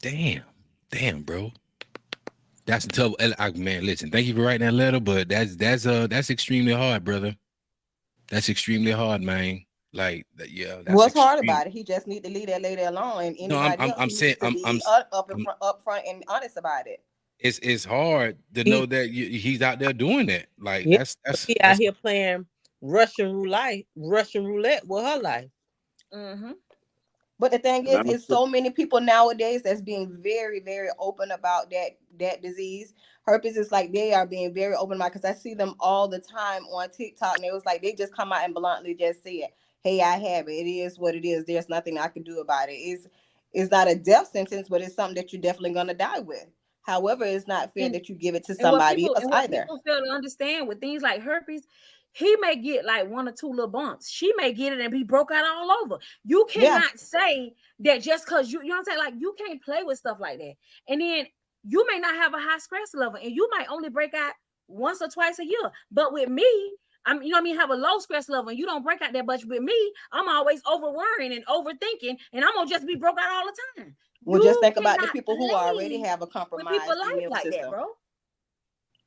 damn, bro. That's a tough, man. Listen, thank you for writing that letter, but that's extremely hard, brother. That's extremely hard, man. Like, yeah. That's what's hard about it? He just need to leave that lady alone, and anybody else needs to be up front and honest about it. It's hard to know that he's out there doing that. Like, that's out here playing Russian roulette with her life. Mm-hmm. But the thing is so many people nowadays that's being very, very open about that disease. Herpes is like they are being very open about, because I see them all the time on TikTok, and it was like they just come out and bluntly just say it. Hey, I have it. It is what it is. There's nothing I can do about it. It's not a death sentence, but it's something that you're definitely gonna die with. However, it's not fair that you give it to somebody else either. People fail to understand with things like herpes, he may get like 1 or 2 little bumps. She may get it and be broke out all over. You cannot say that just because you know what I'm saying? Like, you can't play with stuff like that. And then you may not have a high stress level, and you might only break out once or twice a year. But with me, have a low stress level, and you don't break out that much. With me, I'm always over worrying and overthinking, and I'm gonna just be broke out all the time. Well, just You think about the cannot people who already play have a with compromised people life immune like that, system. bro.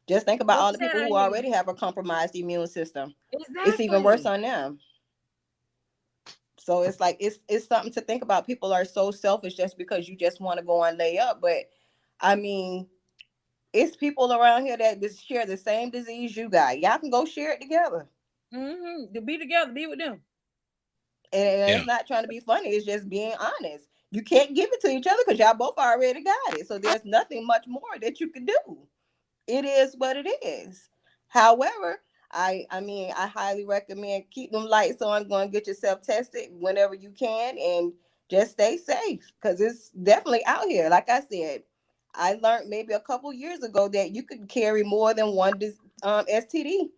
Just think about What all you the said, people I who hear you. already have a compromised immune system. It's even worse Exactly. on them. So it's like it's something to think about. People are so selfish just because you just want to go and lay up. But I mean, it's people around here that just share the same disease you got. Y'all can go share it together. To be together, be with them. And Yeah. it's not trying to be funny. It's just being honest. You can't give it to each other because y'all both already got it. So there's nothing much more that you can do. It is what it is. However, I mean, I highly recommend keep them lights on, go and get yourself tested whenever you can, and just stay safe because it's definitely out here. Like I said, I learned maybe a couple years ago that you could carry more than one STD.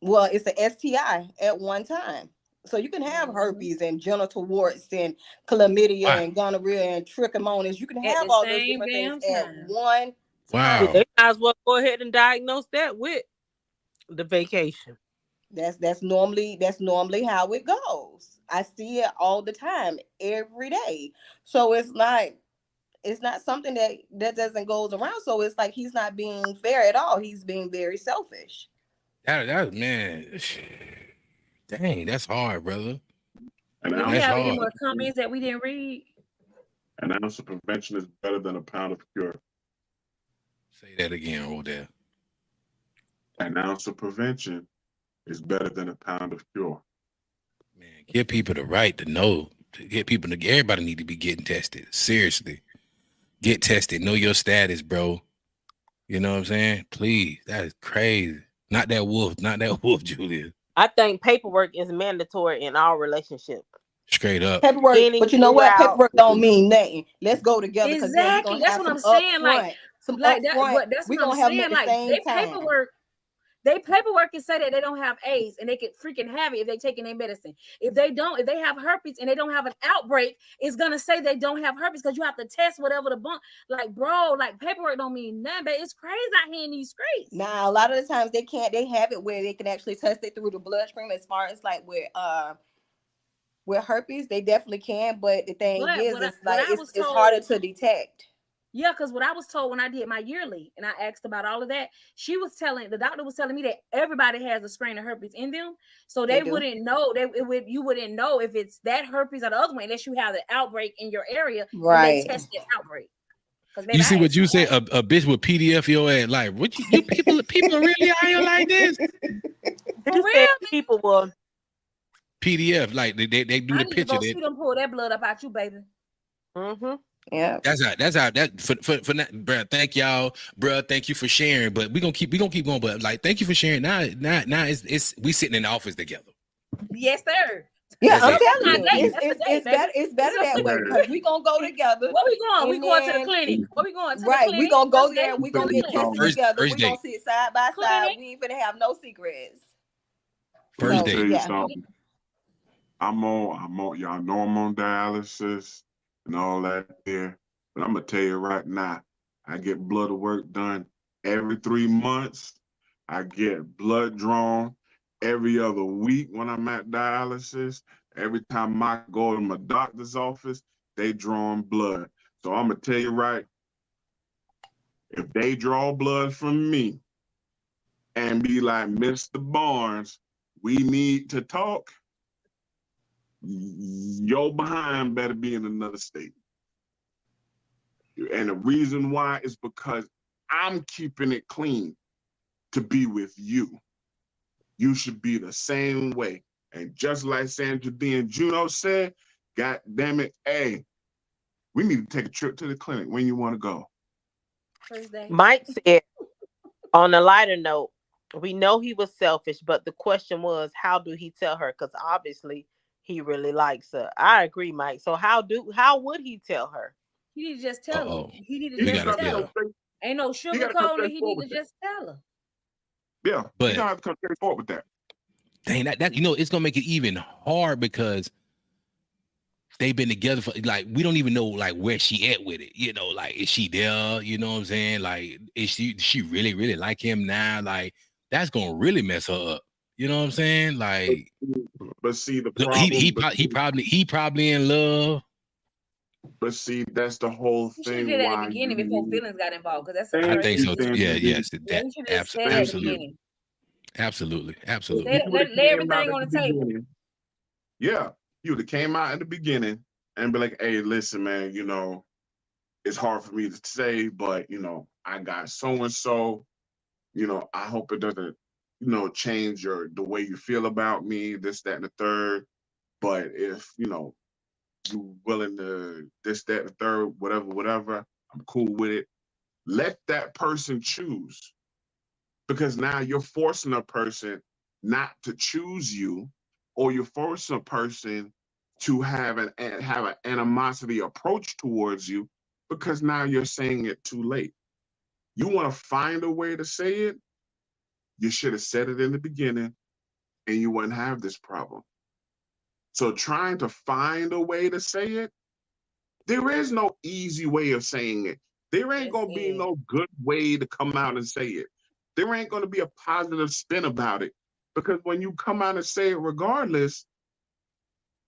Well, it's an STI at one time. So you can have herpes and genital warts and chlamydia Wow. and gonorrhea and trichomonas. You can At have the all those same different things damn at time. one Wow. time. They might as well go ahead and diagnose that with the vacation. That's normally how it goes. I see it all the time, every day. So it's not something that doesn't goes around. So it's like he's not being fair at all. He's being very selfish. That man. Dang, that's hard, brother. An Do we That's ounce, have any hard. more comments that we didn't read? an ounce of prevention is better than a pound of cure. Say that again, Odell. An ounce of prevention is better than a pound of cure. Man, give people the right to know. To get people to everybody need to be getting tested. Seriously. Get tested. Know your status, bro. You know what I'm saying? Please. That is crazy. Not that wolf, Julia. I think paperwork is mandatory in our relationship. Straight up. Paperwork, Beginning but you know what? throughout. Paperwork don't mean nothing. Let's go together because then we're Exactly. gonna That's have what some I'm saying. upfront. Some Like that. upfront. But that's We're what I'm gonna have them saying. at the Like same time. they paperwork can say that they don't have AIDS and they could freaking have it if they taking their medicine. If they have herpes and they don't have an outbreak, it's gonna say they don't have herpes because you have to test whatever the bump. Like, bro, like paperwork don't mean nothing, but it's crazy out here in these streets. Now, a lot of the times they have it where they can actually test it through the bloodstream as far as like with herpes, they definitely can, but the thing But is, what it's like I was it's told, harder to detect. yeah, because what I was told when I did my yearly and I asked about all of that, the doctor was telling me that everybody has a strain of herpes in them, so they wouldn't know. You wouldn't know if it's that herpes or the other one unless you have the outbreak in your area and they test the outbreak. You see what you say? A bitch with PDF your ass. Like, what you people really out here like this? For You real? said people will. PDF, like they do the picture. I need to go see them pull that blood up out you, baby. Mm-hmm. Yeah. That's how that for that, bro. Thank y'all, bro. Thank you for sharing. But we gonna keep going. But like, thank you for sharing. Now it's we sitting in the office together. Yes, sir. Yeah, That's I'm it. telling you, it's better that way because we gonna go together. Where we going? We going to the then- clinic. Where we going to the Right, clinic? we gonna go First there. date? We gonna get tested First together. We gonna date. sit side by side. Clinic. We ain't finna have no secrets. First Let me date. tell you Yeah. something. I'm on, y'all know I'm on dialysis and all that there. But I'm gonna tell you right now, I get blood work done every 3 months. I get blood drawn every other week when I'm at dialysis. Every time I go to my doctor's office, they drawing blood. So I'm gonna tell you right, if they draw blood from me and be like, Mr. Barnes, we need to talk, your behind better be in another state. And the reason why is because I'm keeping it clean to be with you. You should be the same way. And just like Sandra D and Juno said, God damn it, hey, we need to take a trip to the clinic. When you want to go? Thursday. Mike said, on a lighter note, we know he was selfish, but the question was, how do he tell her? Because obviously he really likes her. I agree, Mike. So how would he tell her? He need to just tell her. He need to We just gotta tell her. tell. Ain't no sugarcoating. He need to just tell her. Yeah, But you don't have to come straight forward with that. Dang, that it's gonna make it even hard because they've been together for like we don't even know like where she at with it. You know, like is she there? You know what I'm saying? Like is she really like him now? Like that's gonna really mess her up. You know what I'm saying? Like, but see the look, problem. he probably in love. But see, that's the whole You should have thing did that at why the beginning before feelings got involved, because that's the I first think thing so you too. should Yeah, do. yes, Yeah, that you should just say that at the absolutely, beginning. absolutely, If absolutely. you would have Lay came out everything at on the the table. beginning, yeah, you would have came out at the beginning and be like, hey, listen, man, you know, it's hard for me to say, but you know, I got so and so, you know, I hope it doesn't, you know, change the way you feel about me, this, that, and the third. But if, you know, you willing to this, that, and the third, whatever, whatever, I'm cool with it. Let that person choose. Because now you're forcing a person not to choose you, or you're forcing a person to have an animosity approach towards you, because now you're saying it too late. You want to find a way to say it, you should have said it in the beginning and you wouldn't have this problem. So trying to find a way to say it, there is no easy way of saying it. There ain't That's gonna be it. no good way to come out and say it. There ain't gonna be a positive spin about it. Because when you come out and say it regardless,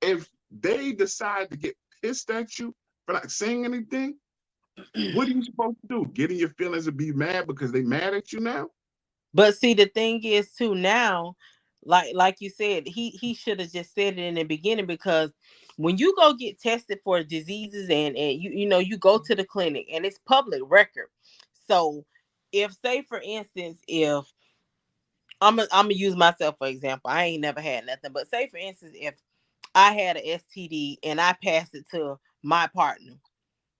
if they decide to get pissed at you for not saying anything, what are you supposed to do? Get in your feelings and be mad because they mad at you now? But see, the thing is too now, like you said, he should have just said it in the beginning, because when you go get tested for diseases and you know you go to the clinic and it's public record. So if, say for instance, if I'm gonna use myself for example, I ain't never had nothing, but say for instance, if I had an STD and I passed it to my partner,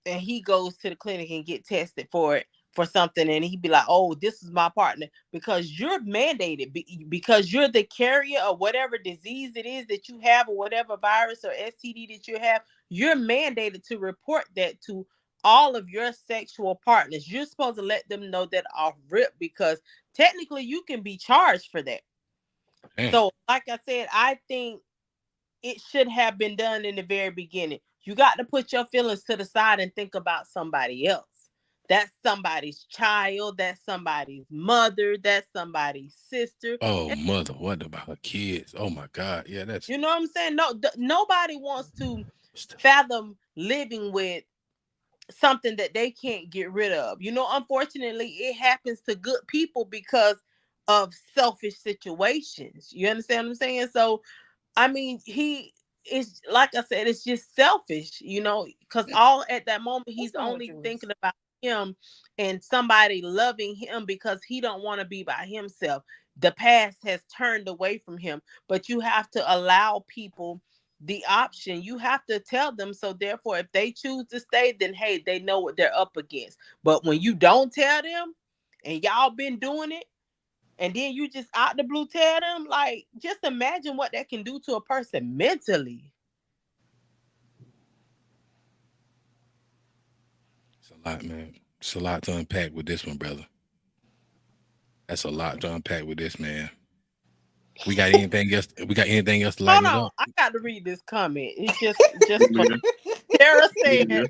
and he goes to the clinic and get tested for it for something, and he'd be like, oh, this is my partner, because you're mandated, because you're the carrier of whatever disease it is that you have, or whatever virus or STD that you have, you're mandated to report that to all of your sexual partners. You're supposed to let them know that off rip, because technically you can be charged for that. Damn. So like I said, I think it should have been done in the very beginning. You got to put your feelings to the side and think about somebody else. That's somebody's child. That's somebody's mother. That's somebody's sister. Oh, mother, what about her kids? Oh my God, yeah, that's You know what I'm saying? No, nobody wants to fathom living with something that they can't get rid of. You know, unfortunately, it happens to good people because of selfish situations. You understand what I'm saying? So I mean, he is, like I said, it's just selfish, you know, because all at that moment What's he's wrong with only you? thinking about him and somebody loving him, because he don't want to be by himself. The past has turned away from him, but you have to allow people the option. You have to tell them, so therefore if they choose to stay, then hey, they know what they're up against. But when you don't tell them and y'all been doing it, and then you just out the blue tell them, like, just imagine what that can do to a person mentally. it's a lot, man. It's a lot to unpack with this one, brother. That's a lot to unpack with this, man. We got anything else? We got anything else to lighten Hold it on, up? I got to read this comment. It's just funny. Sarah said,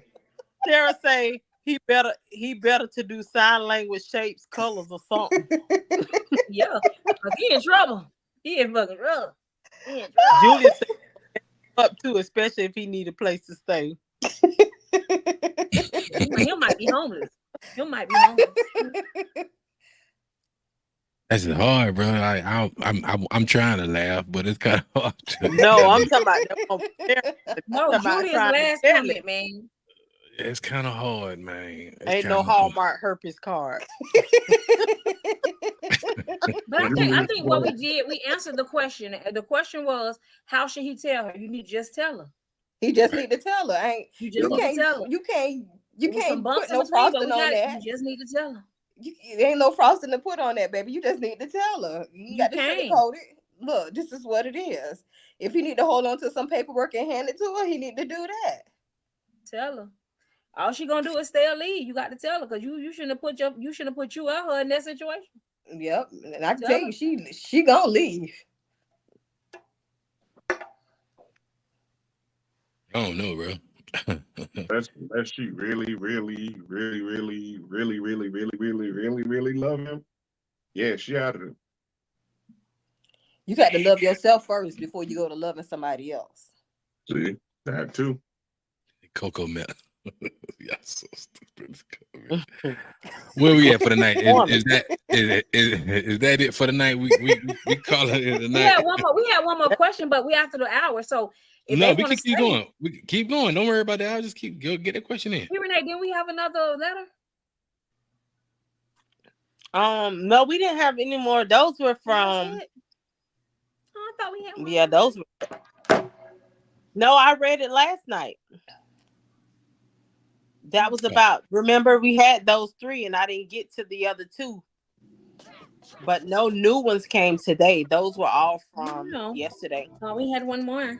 Sarah say he better to do sign language, shapes, colors, or something. Yeah, because he in trouble. He in fucking trouble. He in trouble. Julia said up too, especially if he need a place to stay. He might be homeless. He might be homeless. That's hard, bro. I'm trying to laugh, but it's kind of hard. No, I'm talking about that one. No, Talking about Julia's trying to last tell comment, it. man. It's kind of hard, man. It's Ain't no kind of hard. Hallmark herpes card. But I think what we did, we answered the question. The question was, how should he tell her? You need to just tell her. He just need to tell her. You just need to tell her. You can't There was some bumps put in no between, but frosting on that. you just need to tell her. There ain't no frosting to put on that, baby. You just need to tell her. You got to sugarcoat it. Look, this is what it is. If he need to hold on to some paperwork and hand it to her, he need to do that. Tell her. All she gonna do is stay or leave. You got to tell her, because you shouldn't have put you and her in that situation. Yep, and I can tell you, she gonna leave. I don't know, bro. Unless she really love him. Yeah, she out of it. You got to love yourself first before you go to loving somebody else. See, that too. Cocoa Melon. Y'all so stupid. Where we at for the night? Is that it for the night? We call it the night. We had one more question, but we after the hour. So if no, they we can keep stay, going. We can keep going. Don't worry about that. I'll just get that question in. Hey, Renee, didn't we have another letter? No, we didn't have any more. Those were from. I thought we had one. Yeah, those were. No, I read it last night. That was about. Remember, we had those 3, and I didn't get to the other 2. But no new ones came today. Those were all from yesterday. Oh, we had one more.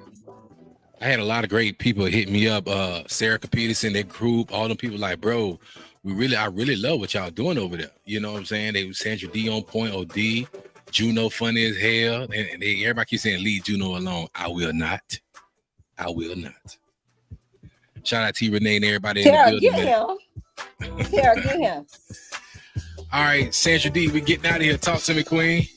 I had a lot of great people hit me up. Sarah Peterson, that group, all them people like, bro, I really love what y'all doing over there. You know what I'm saying? They was Sandra D on point, OD, Juno funny as hell. And everybody keeps saying, leave Juno alone. I will not. Shout out to Renee and everybody Tara, in the building. Tara, get him. All right, Sandra D, we getting out of here. Talk to me, Queen.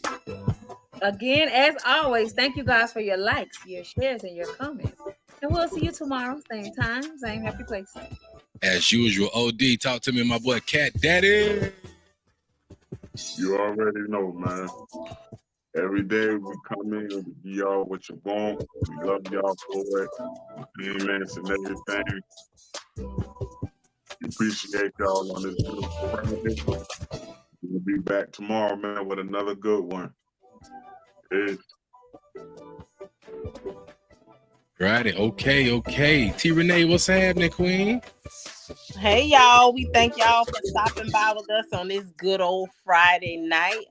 Again, as always, thank you guys for your likes, your shares, and your comments. And we'll see you tomorrow, same time, same happy place. As usual, OD, talk to me, my boy Cat Daddy. You already know, man. Every day we come in and give y'all what you want. We love y'all for it. Payments and everything. We appreciate y'all on this beautiful Friday. We'll be back tomorrow, man, with another good one. Peace. Right. Okay. T Renee, what's happening, Queen? Hey y'all, we thank y'all for stopping by with us on this good old Friday night.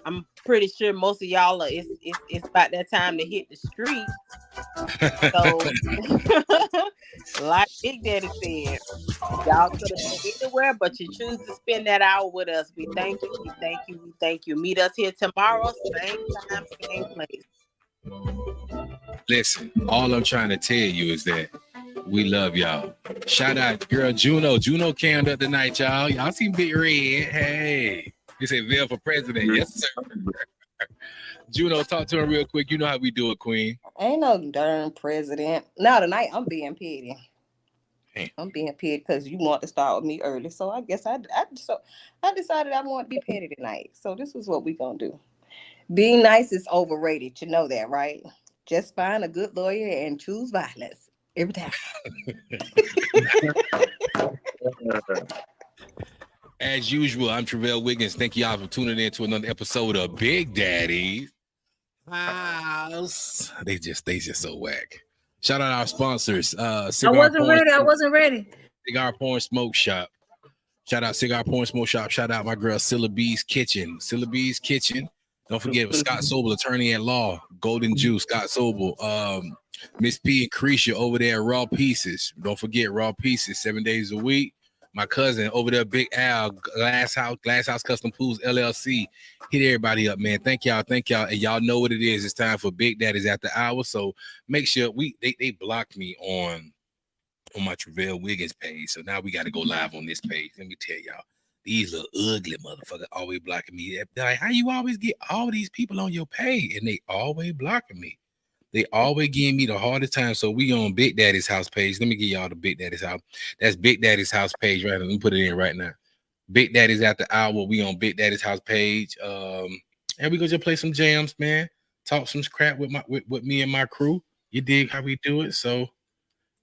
I'm pretty sure most of y'all it's about that time to hit the street. So like Big Daddy said, y'all could have been anywhere, but you choose to spend that hour with us. We thank you. Meet us here tomorrow, same time, same place. Listen, all I'm trying to tell you is that we love y'all. Shout out girl Juno. Juno came up tonight, y'all. Y'all see Big Red. Hey. He said Bill for president. Yes, sir. Juno, talk to him real quick. You know how we do it, Queen. Ain't no darn president. Now tonight I'm being petty. Hey. I'm being petty because you want to start with me early. So I guess I decided I want to be petty tonight. So this is what we gonna do. Being nice is overrated. You know that, right? Just find a good lawyer and choose violence every time. As usual, I'm Travella Wiggins. Thank y'all for tuning in to another episode of Big Daddy's House. They just so whack. Shout out our sponsors. I wasn't ready. Cigar Porn Smoke Shop. Shout out Cigar Porn Smoke Shop. Shout out my girl Cilla B's Kitchen. Cilla B's Kitchen. Don't forget Scott Sobel, attorney at law. Golden Juice, Scott Sobel. Miss P and Cretia over there at Raw Pieces. Don't forget Raw Pieces 7 days a week. My cousin over there, Big Al, Glass House Custom Pools LLC. Hit everybody up, man. Thank y'all. And y'all know what it is. It's time for Big Daddy's After Hours. So make sure they blocked me on my Travella Wiggins page. So now we got to go live on this page. Let me tell y'all. These little ugly motherfuckers always blocking me. They're like, how you always get all these people on your page? And they always blocking me. They always give me the hardest time. So we on Big Daddy's house page. Let me give y'all the Big Daddy's house. That's Big Daddy's house page right now. Let me put it in right now. Big Daddy's After Hour. We on Big Daddy's house page. And we gonna just play some jams, man. Talk some crap with me and my crew. You dig how we do it? So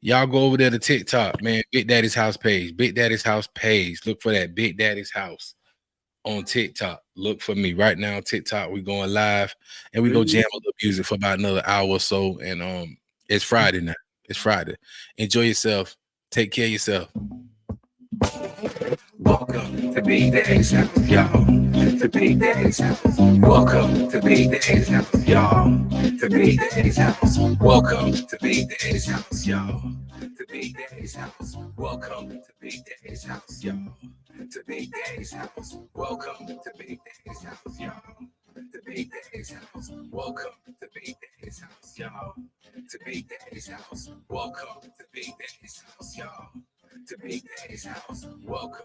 y'all go over there to TikTok, man. Big Daddy's house page. Big Daddy's house page. Look for that Big Daddy's house on TikTok. Look for me right now on TikTok. We going live and we go jam a little music for about another hour or so. And it's Friday now. It's Friday. Enjoy yourself. Take care of yourself. Welcome to Big Daddy's house, y'all. To Big Daddy's house. Welcome to Big Daddy's house, y'all. To Big Daddy's house. Welcome to Big Daddy's house, y'all. To Big Daddy's house. Welcome to Big Daddy's house, y'all. To Big Daddy's house. Welcome to Big Daddy's house, y'all. To Big Daddy's house. Welcome to Big Daddy's house, y'all. To Big Daddy's house. Welcome to Big Daddy's house, y'all. To Big Daddy's house. Welcome.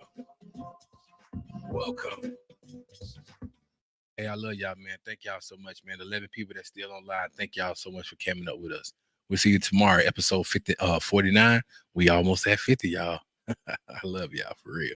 Hey, I love y'all, man. Thank y'all so much, man. 11 people that's still online. Thank y'all so much for coming up with us. We'll see you tomorrow, episode 49. We almost at 50, y'all. I love y'all for real.